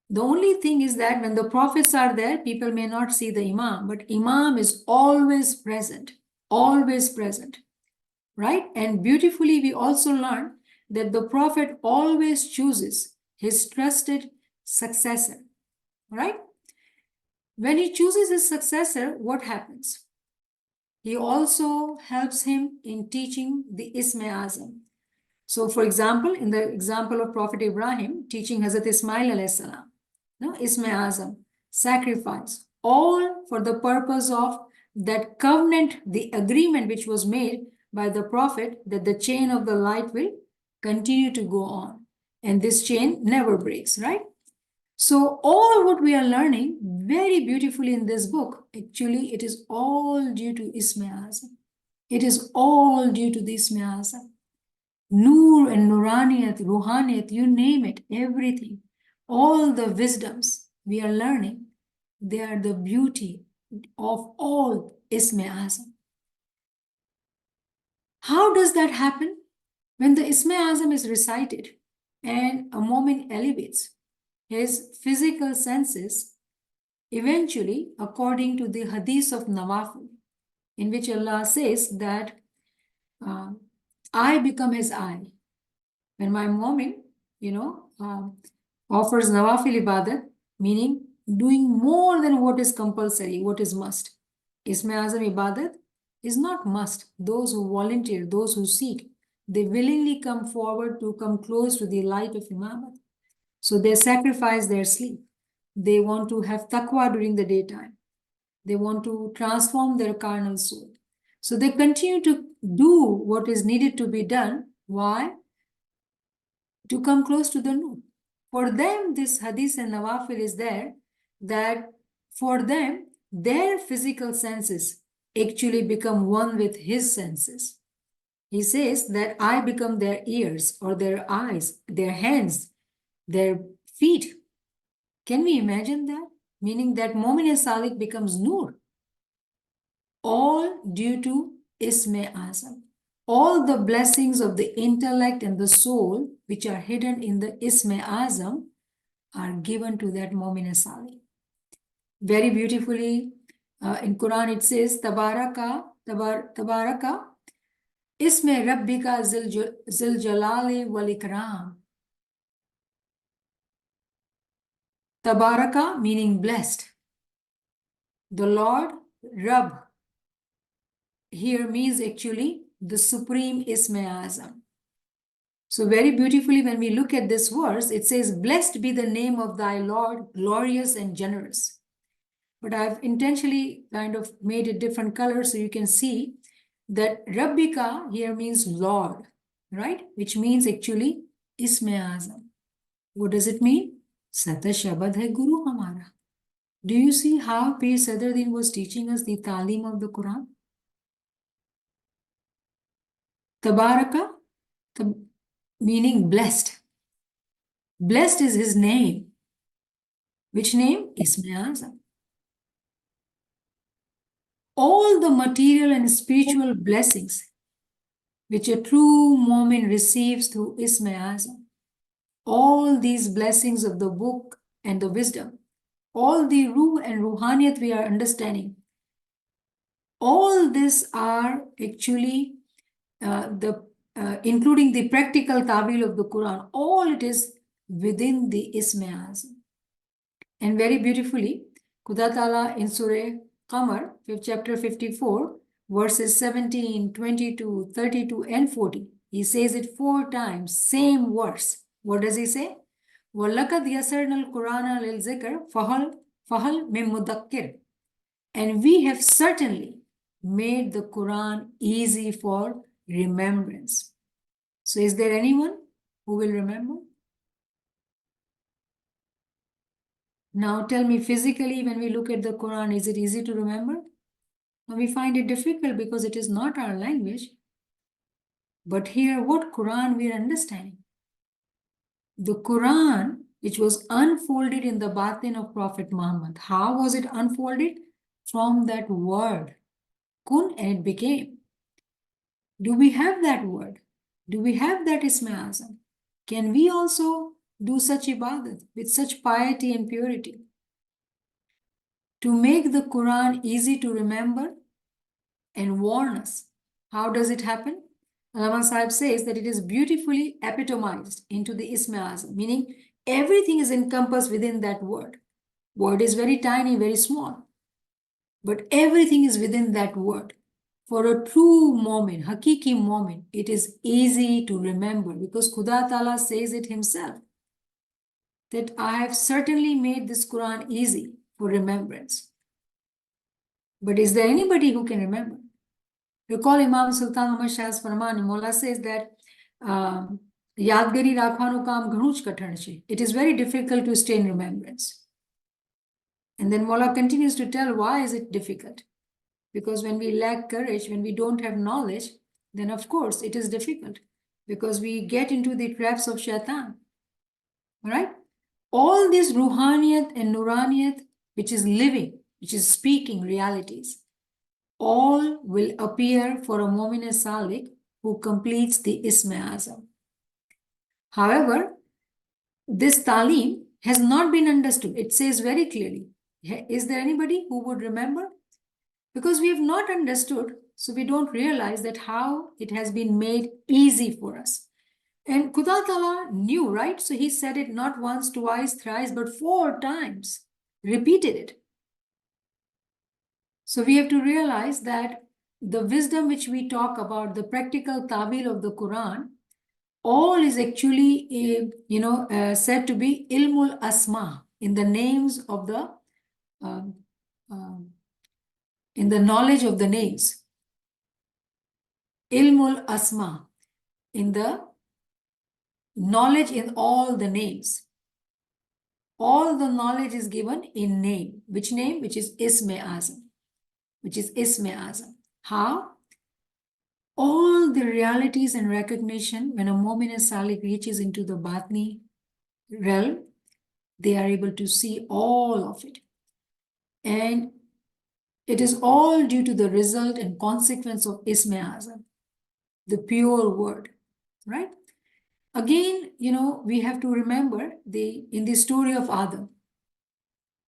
The only thing is that when the prophets are there, people may not see the Imam, but Imam is always present, right? And beautifully, we also learn that the Prophet always chooses his trusted successor, right? When he chooses his successor, what happens? He also helps him in teaching the Isma Azam. So, for example, in the example of Prophet Ibrahim teaching Hazrat Ismail alayhi salam, no, Isma Azam, sacrifice, all for the purpose of that covenant, the agreement which was made by the Prophet, that the chain of the light will continue to go on. And this chain never breaks, right? So all what we are learning very beautifully in this book, actually, it is all due to Isma Azam. It is all due to the Isma Azam. Noor and Nuraniyat, Ruhaniyat, you name it, everything. All the wisdoms we are learning, they are the beauty of all Isma Azam. How does that happen? When the Isma Azam is recited and a moment elevates, his physical senses, eventually, according to the hadith of Nawafil, in which Allah says that I become his eye. When my moment, offers Nawafil ibadat, meaning doing more than what is compulsory, what is must. Isma Azam ibadat is not must. Those who volunteer, those who seek, they willingly come forward to come close to the light of Imamat. So they sacrifice their sleep. They want to have taqwa during the daytime. They want to transform their carnal soul. So they continue to do what is needed to be done. Why? To come close to the Nur. For them, this hadith and nawafil is there, that for them, their physical senses actually become one with his senses. He says that I become their ears or their eyes, their hands, their feet. Can we imagine that? Meaning that Momin Salik becomes Nur. All due to Isme Azam. All the blessings of the intellect and the soul, which are hidden in the Isme Azam, are given to that Momin Salik. Very beautifully, in Quran it says, Tabaraka, Isme Rabbika Zil Jalali wal Ikram. Tabaraka meaning blessed. The Lord, Rabb, here means actually the supreme Isme Azam. So very beautifully, when we look at this verse, it says, blessed be the name of thy Lord, glorious and generous. But I've intentionally kind of made it different colors so you can see that Rabbika here means Lord, right? Which means actually Isme Azam. What does it mean? Sata Shabad hai Guru Hamara. Do you see how Pir Sadruddin was teaching us the Talim of the Quran? Tabaraka, meaning blessed. Blessed is his name. Which name? Isme Azam. All the material and spiritual blessings which a true Mu'min receives through Isme Azam, all these blessings of the book and the wisdom, all the Ruh and Ruhaniyat we are understanding, all this are actually including the practical Tawil of the Quran, all it is within the Isme Azam. And very beautifully, Khuda Ta'ala in Surah Qamar, chapter 54, verses 17, 22, 32, and 40. He says it 4 times, same verse. What does he say? وَلَقَدْ يَسَرْنَا الْقُرْآنَ لِلْذِكْرِ فَهَلْ مِن مُدَّكِّرٍ. And we have certainly made the Quran easy for remembrance. So is there anyone who will remember? Now tell me, physically, when we look at the Quran, is it easy to remember? Now we find it difficult because it is not our language. But here, what Quran we are understanding? The Quran, which was unfolded in the batin of Prophet Muhammad. How was it unfolded? From that word, kun, and it became. Do we have that word? Do we have that Isma Azam? Can we also do such ibadat with such piety and purity? To make the Quran easy to remember and warn us. How does it happen? Allama Sahib says that it is beautifully epitomized into the Isma Azam, meaning everything is encompassed within that word. Word is very tiny, very small, but everything is within that word. For a true moment, hakiki moment, it is easy to remember because Khuda Ta'ala says it himself that I have certainly made this Quran easy for remembrance. But is there anybody who can remember? Recall Imam Sultan Ahmad Shah's Farman, Mola says that Yadgari Rakhwanu Kam Ghanuj Kathan Che. It is very difficult to stay in remembrance. And then Mola continues to tell why is it difficult? Because when we lack courage, when we don't have knowledge, then of course it is difficult because we get into the traps of shaitan. Right? All this ruhaniyat and nuraniyat, which is living, which is speaking realities, all will appear for a mu'min salik who completes the Isma Azam. However, this talim has not been understood. It says very clearly. Is there anybody who would remember? Because we have not understood, so we don't realize that how it has been made easy for us. And Khuda Ta'ala knew, right? So he said it not once, twice, thrice, but 4 times. Repeated it. So we have to realize that the wisdom which we talk about, the practical tawil of the Quran, all is actually, said to be ilmul asma, in the names of the, in the knowledge of the names. Ilmul asma, in the knowledge in all the names. All the knowledge is given in name. Which name? Which is Isme Azam. Which is Isme Azam. How? All the realities and recognition, when a Mu'min Salik reaches into the Batni realm, they are able to see all of it. And it is all due to the result and consequence of Isme Azam, the pure word, right? Again, we have to remember in the story of Adam.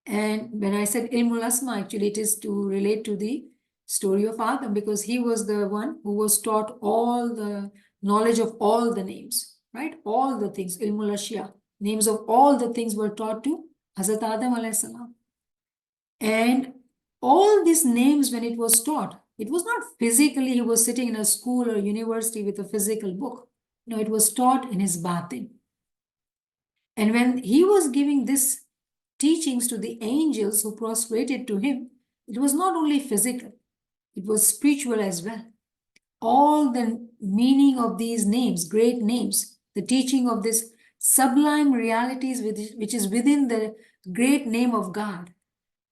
And when I said Ilmul Asma, actually it is to relate to the story of Adam because he was the one who was taught all the knowledge of all the names, right? All the things, Ilmul Ashya, names of all the things were taught to Hazrat Adam alayhi salam. And all these names, when it was taught, it was not physically he was sitting in a school or university with a physical book. No, it was taught in his batin. And when he was giving this teachings to the angels who prostrated to him, it was not only physical, it was spiritual as well. All the meaning of these names, great names, the teaching of this sublime realities which is within the great name of God,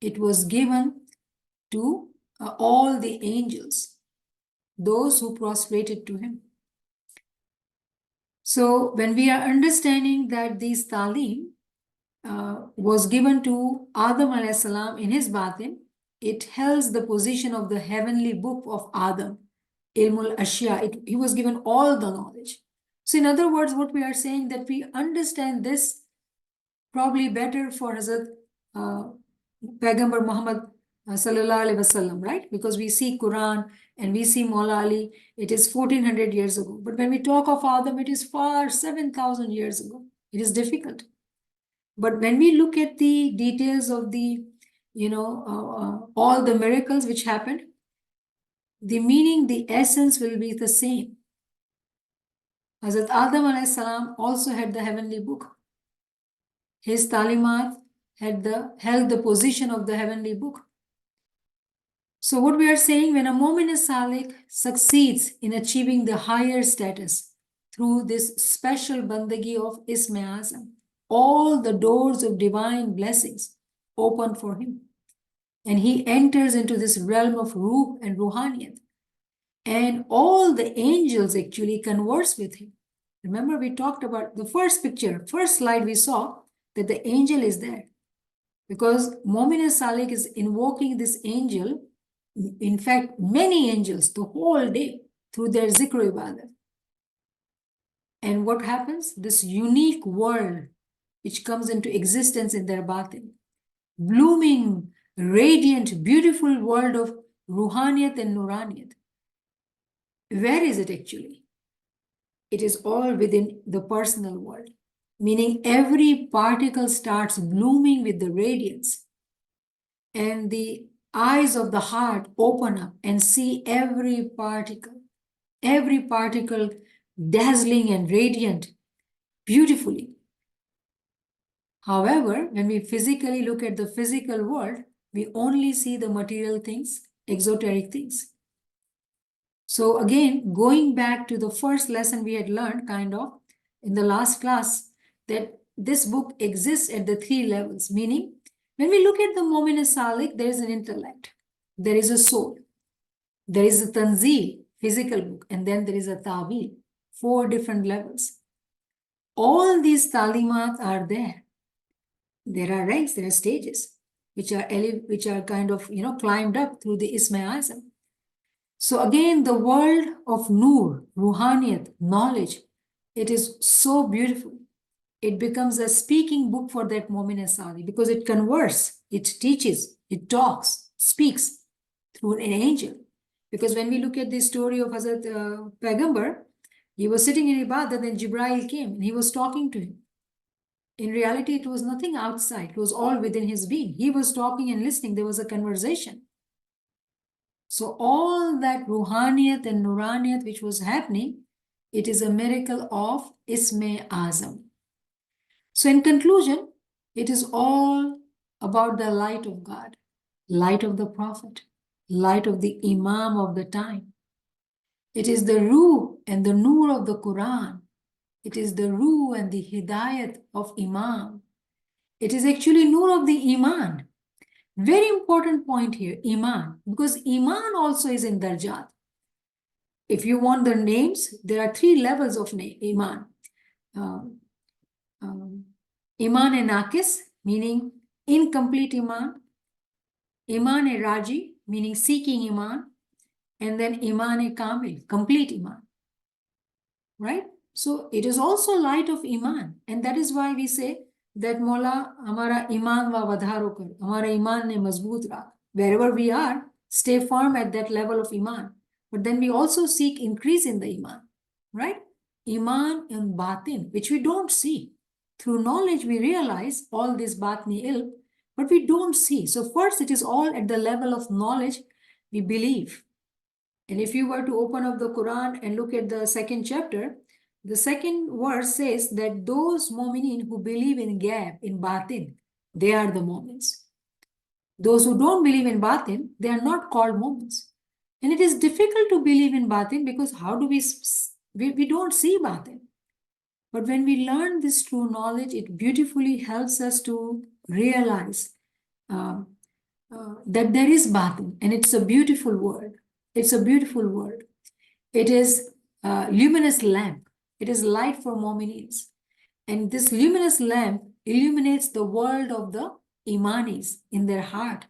it was given to all the angels, those who prostrated to him. So when we are understanding that these talim was given to Adam alayhi salam in his batin, it held the position of the heavenly book of Adam, Ilmul Ashya. He was given all the knowledge. So in other words, what we are saying that we understand this probably better for Hazrat Paigambar Muhammad sallallahu alaihi wasallam, right? Because we see Quran and we see Maula Ali, it is 1400 years ago. But when we talk of Adam, it is far 7,000 years ago. It is difficult. But when we look at the details of the, all the miracles which happened, the meaning, the essence will be the same. Hazrat Adam alayhi salam also had the heavenly book. His talimat held the position of the heavenly book. So what we are saying, when a Mu'min Salik succeeds in achieving the higher status through this special bandagi of Ism Azam, all the doors of divine blessings open for him. And he enters into this realm of Ruh and Ruhaniyat. And all the angels actually converse with him. Remember, we talked about the first picture, first slide we saw that the angel is there. Because Mu'min Salik is invoking this angel, in fact, many angels the whole day through their zikr ibadah. And what happens? This unique world which comes into existence in their batin, blooming, radiant, beautiful world of Ruhaniyat and Nuraniyat. Where is it actually? It is all within the personal world, meaning every particle starts blooming with the radiance, and the eyes of the heart open up and see every particle dazzling and radiant beautifully. However, when we physically look at the physical world, we only see the material things, exoteric things. So again, going back to the first lesson we had learned kind of in the last class, that this book exists at the three levels, meaning when we look at the Mu'min Salik, there is an intellect, there is a soul, there is a tanzeel, physical book, and then there is a ta'wil, 4 different levels. All these talimat are there. There are ranks, there are stages, which are kind of, climbed up through the Isma Azam. So again, the world of Noor, Ruhaniyat, knowledge, it is so beautiful. It becomes a speaking book for that Mu'min Sali because it converses, it teaches, it talks, speaks through an angel. Because when we look at the story of Hazrat Paigambar, he was sitting in Ibadah, then Jibreel came and he was talking to him. In reality, it was nothing outside. It was all within his being. He was talking and listening. There was a conversation. So all that Ruhaniyat and Nuraniyat which was happening, it is a miracle of Isme Azam. So in conclusion, it is all about the light of God, light of the Prophet, light of the Imam of the time. It is the Ruh and the Noor of the Quran. It is the Ruh and the Hidayat of Imam. It is actually Noor of the Iman. Very important point here, Iman, because Iman also is in Darjat. If you want the names, there are 3 levels of Iman. Iman e Nakis, meaning incomplete Iman. Iman e Raji, meaning seeking Iman. And then Iman e Kamil, complete Iman. Right? So it is also light of Iman. And that is why we say that Mola, Hamara Iman wa vadharo kar, Hamara Iman ne mazboot rakh. Wherever we are, stay firm at that level of Iman. But then we also seek increase in the Iman. Right? Iman and Batin, which we don't see. Through knowledge, we realize all this Batni ilm, but we don't see. So first, it is all at the level of knowledge we believe. And if you were to open up the Quran and look at the second chapter, the second verse says that those mu'minin who believe in Ghaib, in Batin, they are the mu'mins. Those who don't believe in Batin, they are not called mu'mins. And it is difficult to believe in Batin because how do we don't see Batin. But when we learn this true knowledge, it beautifully helps us to realize that there is Batin, and it's a beautiful word. It's a beautiful word. It is a luminous lamp. It is light for mu'minins. And this luminous lamp illuminates the world of the imanis in their heart.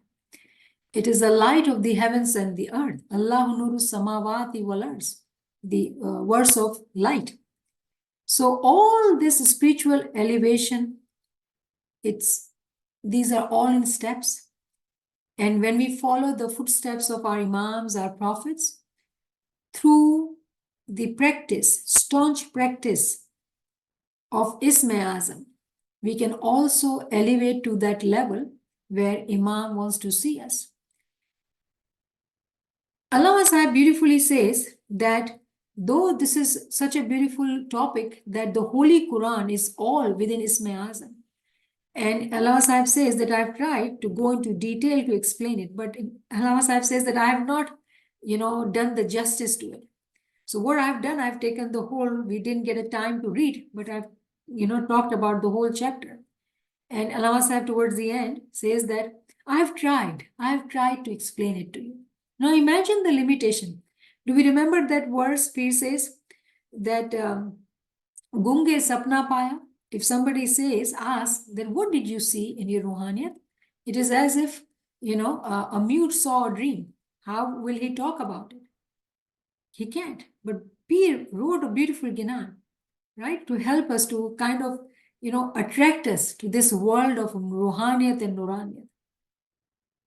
It is the light of the heavens and the earth. Allahu nuru samawati wal ards, the verse of light. So all this spiritual elevation, these are all in steps. And when we follow the footsteps of our imams, our prophets, through the practice, staunch practice of Isma Azam, we can also elevate to that level where Imam wants to see us. Allama Sahib beautifully says that though this is such a beautiful topic that the Holy Quran is all within Isme Azam. And Allah Sahib says that I've tried to go into detail to explain it, but Allah Sahib says that I have not, done the justice to it. So what I've done, I've taken the whole, we didn't get a time to read, but I've, talked about the whole chapter. And Allah Sahib towards the end says that I've tried to explain it to you. Now imagine the limitation. Do we remember that verse? Peer says that Gunge sapna paya. If somebody says, ask, then what did you see in your ruhaniyat? It is as if, a mute saw a dream. How will he talk about it? He can't. But Peer wrote a beautiful Ginan, right? To help us to kind of, attract us to this world of ruhaniyat and nuraniyat.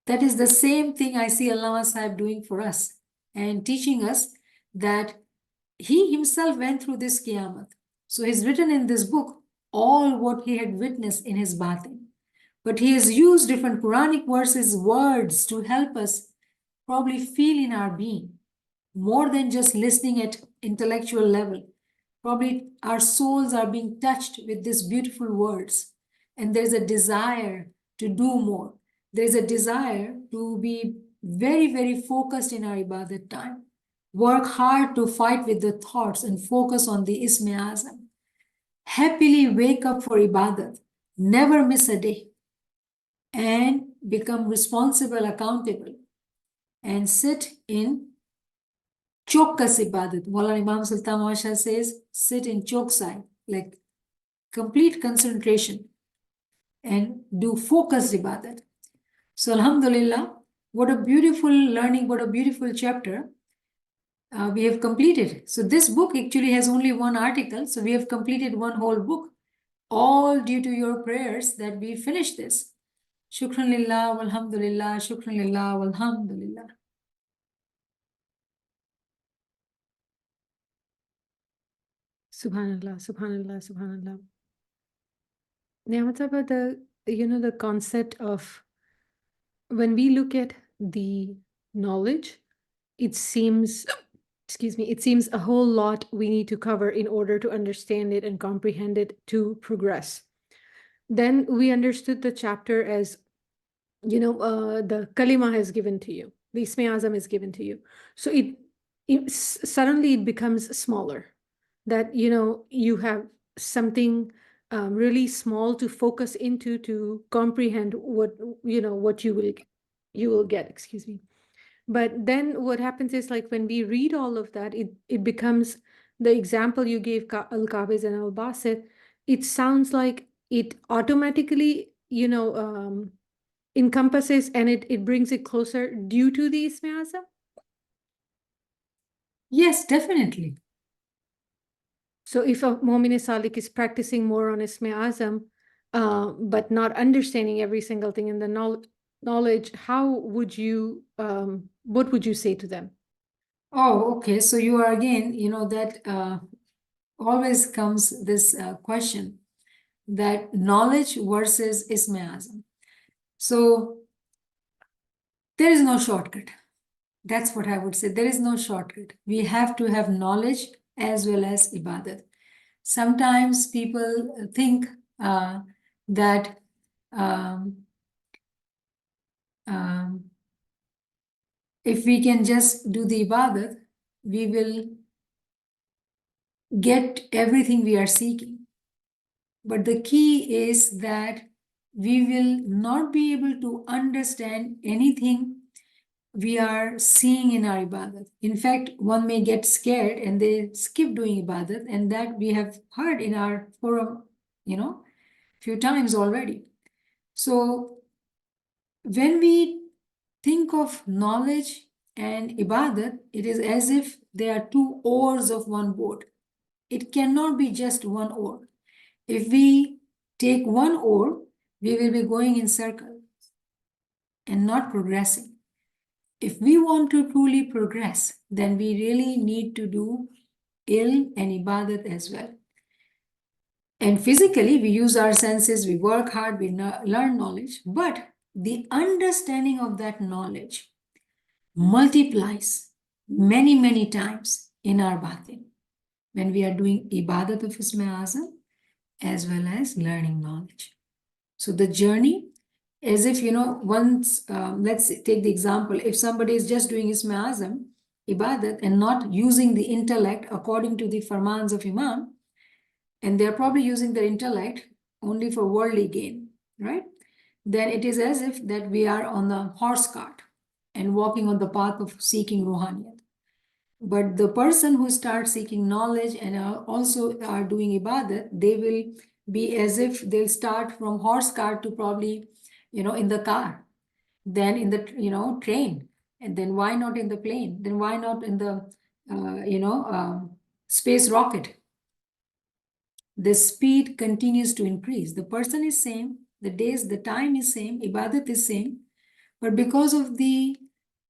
That is the same thing I see Allah Sahib doing for us and teaching us that he himself went through this Qiyamah. So he's written in this book all what he had witnessed in his batin. But he has used different Quranic verses, words to help us probably feel in our being, more than just listening at intellectual level. Probably our souls are being touched with these beautiful words. And there's a desire to do more. There's a desire to be very, very focused in our ibadat time. Work hard to fight with the thoughts and focus on the Isme Azam. Happily wake up for ibadat. Never miss a day. And become responsible, accountable. And sit in Chokkas ibadat. Maulana Imam Sultan Masha says, sit in choksai, like complete concentration and do focused ibadat. So Alhamdulillah, what a beautiful learning, what a beautiful chapter we have completed. So this book actually has only one article. So we have completed one whole book, all due to your prayers that we finished this. Shukran lillah, walhamdulillah, shukran lillah, walhamdulillah. Subhanallah, subhanallah, subhanallah. Niamat, about the concept of when we look at the knowledge, it seems, excuse me, it seems a whole lot we need to cover in order to understand it and comprehend it to progress. Then we understood the chapter as, the kalima is given to you, the Isme Azam is given to you. So suddenly it becomes smaller, that, you have something really small to focus into to comprehend what you will get, excuse me. But then what happens is, like, when we read all of that, it becomes the example you gave, Al-Qabis and Al-Basit. It sounds like it automatically, encompasses, and it brings it closer due to the Isme Azam. Yes, definitely. So if a Mu'min Salik is practicing more on Isme Azam, but not understanding every single thing in the knowledge, how would you, what would you say to them? Oh, okay. So you are again, that always comes this question that knowledge versus Isme Azam. So there is no shortcut. That's what I would say. There is no shortcut. We have to have knowledge as well as ibadat. Sometimes people think that if we can just do the ibadat, we will get everything we are seeking. But the key is that we will not be able to understand anything we are seeing in our ibadat. In fact, one may get scared and they skip doing ibadat, and that we have heard in our forum, few times already. So when we think of knowledge and ibadat, it is as if they are two oars of one boat. It cannot be just one oar. If we take one oar, we will be going in circles and not progressing. If we want to truly progress, then we really need to do ilm and ibadat as well. And physically, we use our senses, we work hard, we learn knowledge, but the understanding of that knowledge multiplies many, many times in our batin when we are doing ibadat of Ismail Azam as well as learning knowledge. So the journey, as if, once, let's take the example, if somebody is just doing Ismail Azam, ibadat, and not using the intellect according to the farmans of Imam, and they're probably using their intellect only for worldly gain, right? Then it is as if that we are on the horse cart and walking on the path of seeking Ruhaniyat. But the person who starts seeking knowledge and also are doing ibadat, they will be as if they'll start from horse cart to probably, in the car, then in the, train, and then why not in the plane? Then why not in the, space rocket? The speed continues to increase. The person is same, the days, the time is same, ibadat is same, but because of the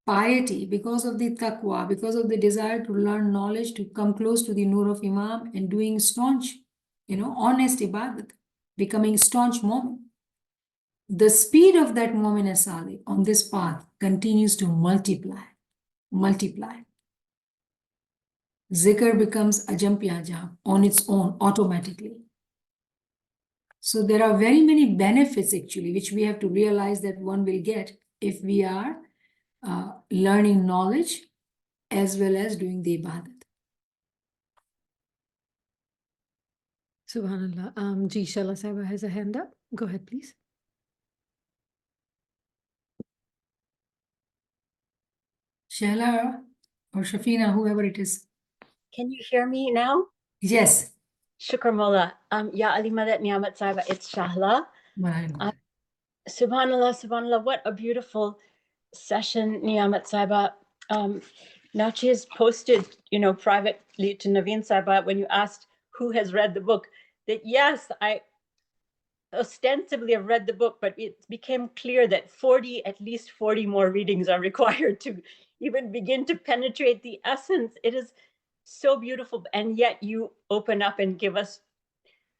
piety, because of the taqwa, because of the desire to learn knowledge, to come close to the nur of Imam and doing staunch, honest ibadat, becoming staunch moment, the speed of that moment asali on this path continues to multiply. Zikr becomes ajam pyajam on its own automatically. So there are very many benefits actually, which we have to realize that one will get if we are learning knowledge as well as doing the ibadat. Subhanallah. Ji Shala Sahibah has a hand up. Go ahead, please. Shahla or Shafina, whoever it is. Can you hear me now? Yes. Shukr Mullah. Ya Ali Madat Niamat Sahibah, it's Shahla. Subhanallah, subhanallah, what a beautiful session, Niamat Sahibah. Nachi has posted, privately to Naveen Sahibah when you asked who has read the book, that yes, I ostensibly have read the book, but it became clear that at least 40 more readings are required to even begin to penetrate the essence. It is so beautiful, and yet you open up and give us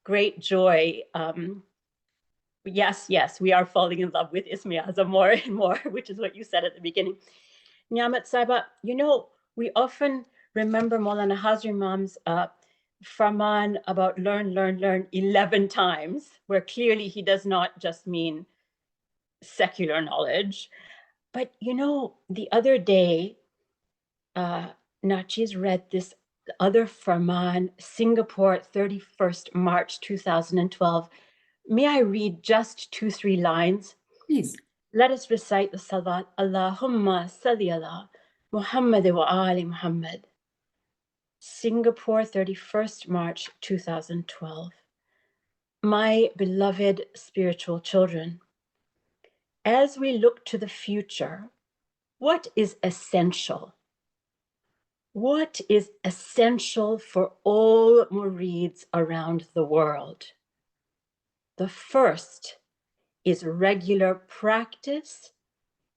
great joy. Yes, we are falling in love with Ismi Azam more and more, which is what you said at the beginning. Niamat Sahibah, we often remember Maulana Hazri Imam's farman about learn 11 times, where clearly he does not just mean secular knowledge. But the other day, Nachi's read this other farman, Singapore, 31st March 2012. May I read just 2-3 lines? Please. Let us recite the Salawat. Allahumma salli ala Muhammad wa ali Muhammad. Singapore, 31st March 2012. My beloved spiritual children, as we look to the future, what is essential? What is essential for all murids around the world? The first is regular practice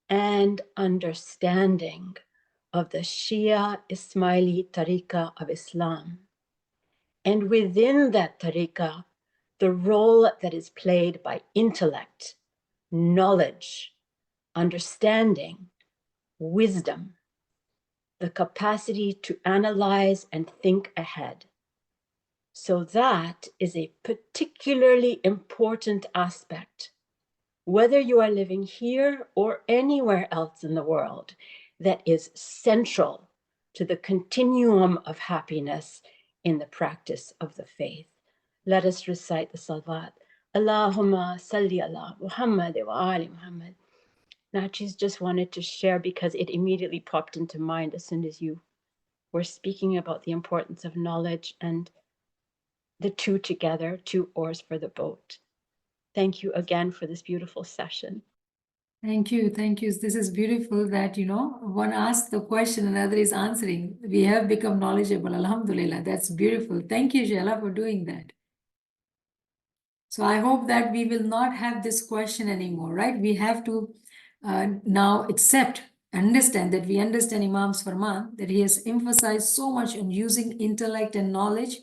and understanding of the Shia Ismaili Tariqah of Islam. And within that Tariqah, the role that is played by intellect, knowledge, understanding, wisdom, the capacity to analyze and think ahead. So that is a particularly important aspect, whether you are living here or anywhere else in the world, that is central to the continuum of happiness in the practice of the faith. Let us recite the salawat. Allahumma salli ala Muhammad wa ali Muhammad. Nachi's just wanted to share because it immediately popped into mind as soon as you were speaking about the importance of knowledge and the two together, two oars for the boat. Thank you again for this beautiful session. Thank you. This is beautiful that, one asks the question, another is answering. We have become knowledgeable. Alhamdulillah. That's beautiful. Thank you, Shahla, for doing that. So I hope that we will not have this question anymore, right? We have to now understand that we understand Imam's Farman, that he has emphasized so much on using intellect and knowledge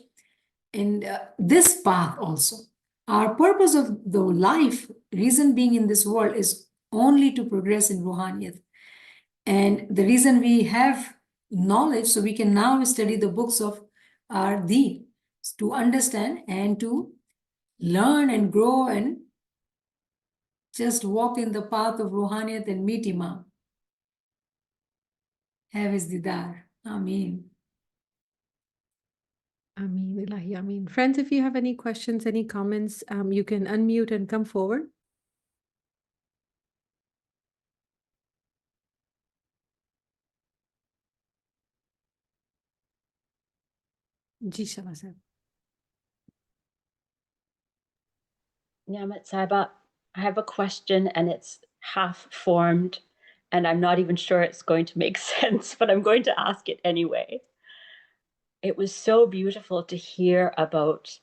in this path also. Our purpose of the life, reason being in this world, is only to progress in Ruhaniyat. And the reason we have knowledge, so we can now study the books of our deen to understand and to learn and grow and just walk in the path of Ruhaniyat and meet Imam. Have his didar. Ameen. Ameen, Ilahi, Ameen. Friends, if you have any questions, any comments, you can unmute and come forward. Ji Shala Sahib. Niamat Sahibah, I have a question and it's half formed and I'm not even sure it's going to make sense, but I'm going to ask it anyway. It was so beautiful to hear about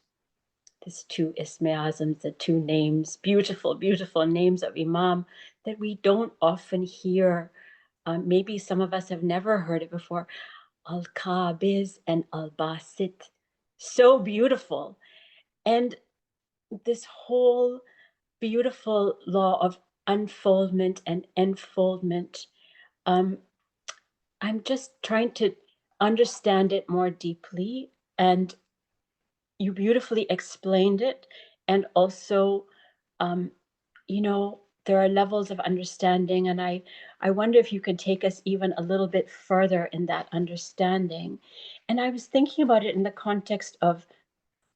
these two Isme Azams, the two names, beautiful, beautiful names of Imam that we don't often hear. Maybe some of us have never heard it before. Al-Qabiz and Al-Basit. So beautiful. And this whole beautiful law of unfoldment and enfoldment. I'm just trying to understand it more deeply, and you beautifully explained it. And also, you know, there are levels of understanding, and I wonder if you could take us even a little bit further in that understanding. And I was thinking about it in the context of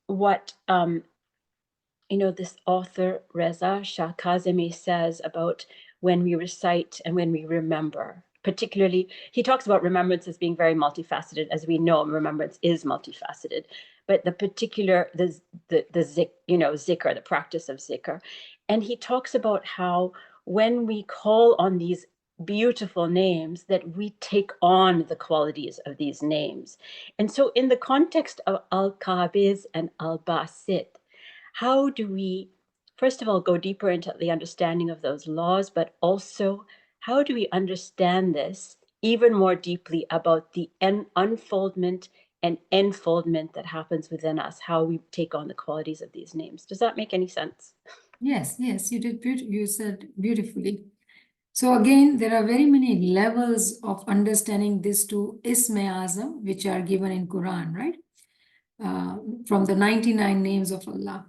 what this author Reza Shah Kazemi says about when we recite and when we remember. Particularly, he talks about remembrance as being very multifaceted. As we know, remembrance is multifaceted. But the particular, the zikr, the practice of zikr. And he talks about how when we call on these beautiful names, that we take on the qualities of these names. And so in the context of Al-Qabiz and Al-Basit, how do we, first of all, go deeper into the understanding of those laws, but also how do we understand this even more deeply about the unfoldment and enfoldment that happens within us, how we take on the qualities of these names? Does that make any sense? Yes, you did. You said beautifully. So again, there are very many levels of understanding these two Isme Azam, which are given in Quran, right? From the 99 names of Allah.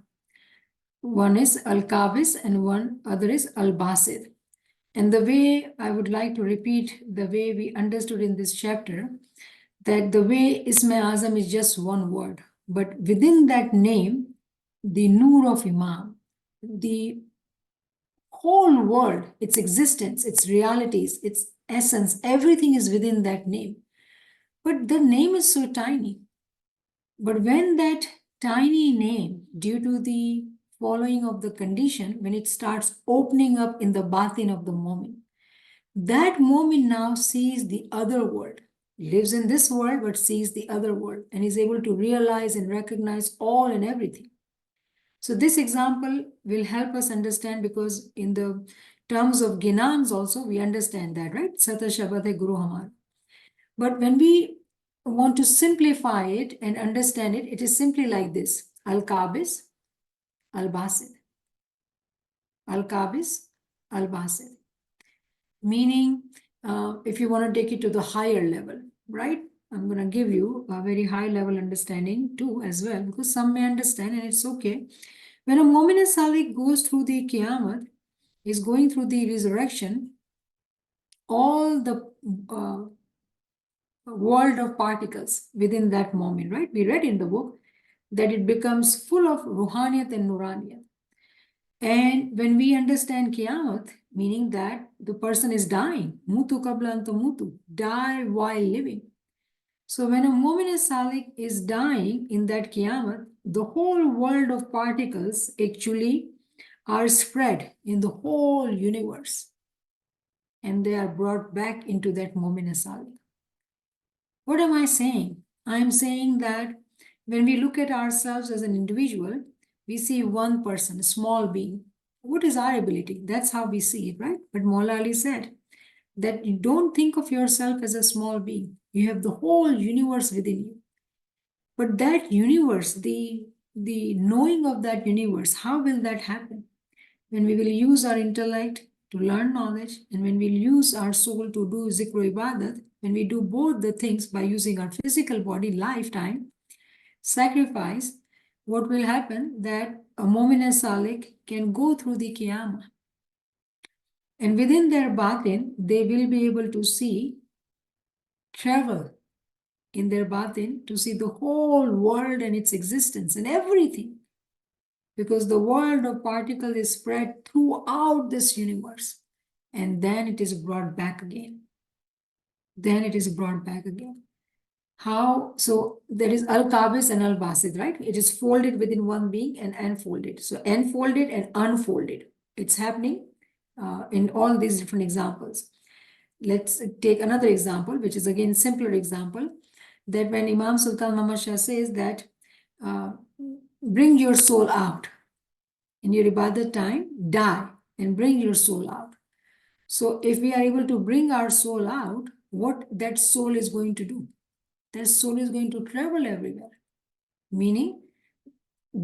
One is Al-Qabis and one other is Al-Basid. And the way I would like to repeat the way we understood in this chapter, that the way Isme Azam is just one word, but within that name, the Noor of Imam, the whole world, its existence, its realities, its essence, everything is within that name. But the name is so tiny. But when that tiny name, due to the following of the condition, when it starts opening up in the batin of the moment, that moment now sees the other world, lives in this world, but sees the other world and is able to realize and recognize all and everything. So this example will help us understand, because in the terms of Ginans also, we understand that, right? Sata Shabad hai Guru Hamar. But when we want to simplify it and understand it, it is simply like this. Al-Qabis, Al-Basid. Al-Qabis, Al-Basid. Meaning, if you want to take it to the higher level, right? I'm going to give you a very high level understanding too as well, because some may understand and it's okay. When a Mu'min Salik goes through the Qiyamah, is going through the resurrection, all the world of particles within that moment, right? We read in the book that it becomes full of Ruhaniyat and Nuraniyat. And when we understand Qiyamah, meaning that the person is dying, mutu qabla anta mutu, die while living. So when a Mu'min Salik is dying in that Qiyamah, the whole world of particles actually are spread in the whole universe. And they are brought back into that Mu'min Salik. What am I saying? I'm saying that when we look at ourselves as an individual, we see one person, a small being. What is our ability? That's how we see it, right? But Maula Ali said that you don't think of yourself as a small being. You have the whole universe within you. But that universe, the knowing of that universe, how will that happen? When we will use our intellect, to learn knowledge, and when we use our soul to do zikr ibadat, when we do both the things by using our physical body lifetime, sacrifice, what will happen that a mu'min and salik can go through the qiyamah. And within their batin, they will be able to see, travel in their batin to see the whole world and its existence and everything. Because the world of particle is spread throughout this universe. And then it is brought back again. Then it is brought back again. How? So there is al-qabis and al-basid, right? It is folded within one being and unfolded. So enfolded and unfolded. It's happening in all these different examples. Let's take another example, which is again simpler example, that when Imam Sultan Muhammad Shah says that bring your soul out in your ibadat time, die and bring your soul out. So if we are able to bring our soul out, what that soul is going to do? That soul is going to travel everywhere. Meaning,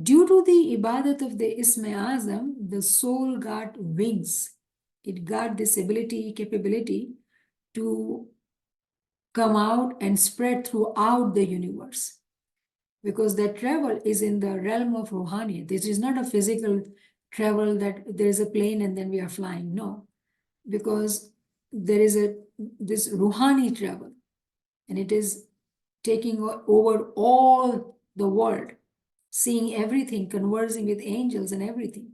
due to the ibadat of the Ism-e Azam, the soul got wings. It got this ability, capability to come out and spread throughout the universe. Because that travel is in the realm of Ruhani. This is not a physical travel that there is a plane and then we are flying. No, because there is this Ruhani travel and it is taking over all the world, seeing everything, conversing with angels and everything.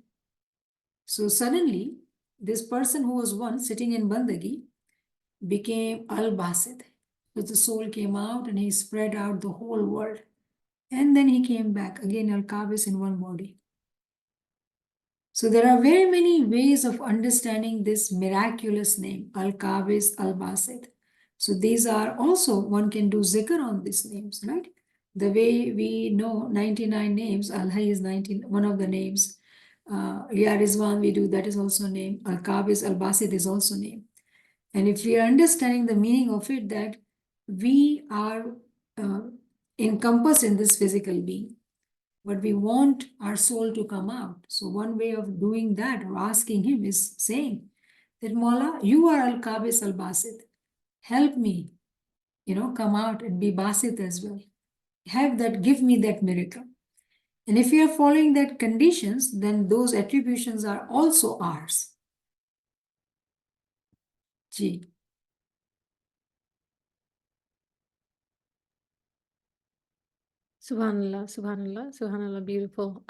So suddenly, this person who was once sitting in Bandagi became Al-Basid. So the soul came out and he spread out the whole world. And then he came back, again Al-Qabis in one body. So there are very many ways of understanding this miraculous name, Al-Qabis, Al-Basid. So these are also, one can do zikr on these names, right? The way we know 99 names, Al-Hayy is 19, one of the names. Ya Rizwan we do, that is also a name. Al-Qabis, Al-Basid is also a name. And if we are understanding the meaning of it, that we are encompassed in this physical being, but we want our soul to come out. So one way of doing that or asking him is saying that Mawla, you are Al-Qabis Al-Basid. Help me, come out and be Basit as well. Give me that miracle. And if we are following that conditions, then those attributions are also ours. Ji. Subhanallah, subhanallah, subhanallah, beautiful.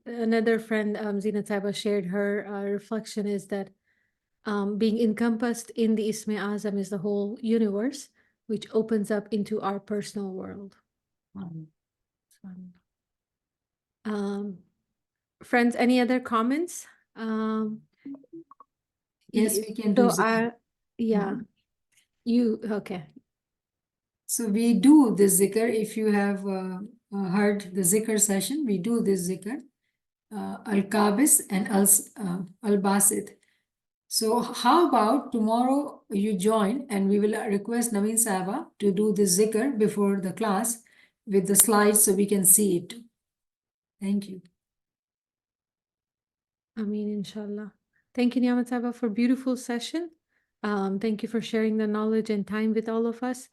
Another friend, Zina Taiba, shared her reflection is that being encompassed in the Ism-e Azam is the whole universe, which opens up into our personal world. Subhanallah. Friends, any other comments? Yes, we can do So zikr. yeah, you, okay. So we do this zikr. If you have heard the zikr session, we do this zikr, Al-Qabis and Al-Basit. So how about tomorrow you join and we will request Naveen Sahibah to do the zikr before the class with the slides so we can see it. Thank you. Ameen, inshallah. Thank you, Niamat Sahibah, for beautiful session. Thank you for sharing the knowledge and time with all of us.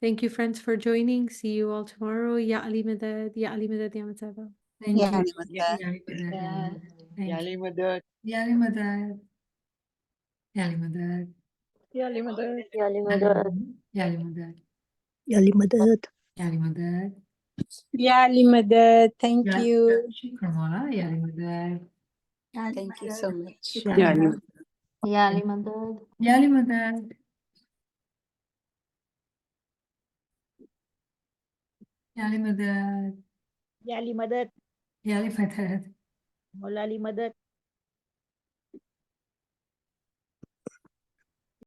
Thank you, friends, for joining. See you all tomorrow. Ya Ali Madad, Ya Ali Madad, Niamat Sahibah. Thank Yeah. you. Ya Ali Madad. Thank you. Madad. Ya Ali Madad. Ya Ali Madad. Yali Madad. Yali Madad. Ya Ali Madad. Yali Madad. Ya Ali Madad. Yali Madad, thank Ya- you. Shukran Mawla. Ya Ali Madad. Thank you so much. Shukran Mawla. Ya Ali Madad. Ya Ali Madad. Ya Ali Madad. Yali Madad, Ya Ali Madad. Maulali Madad.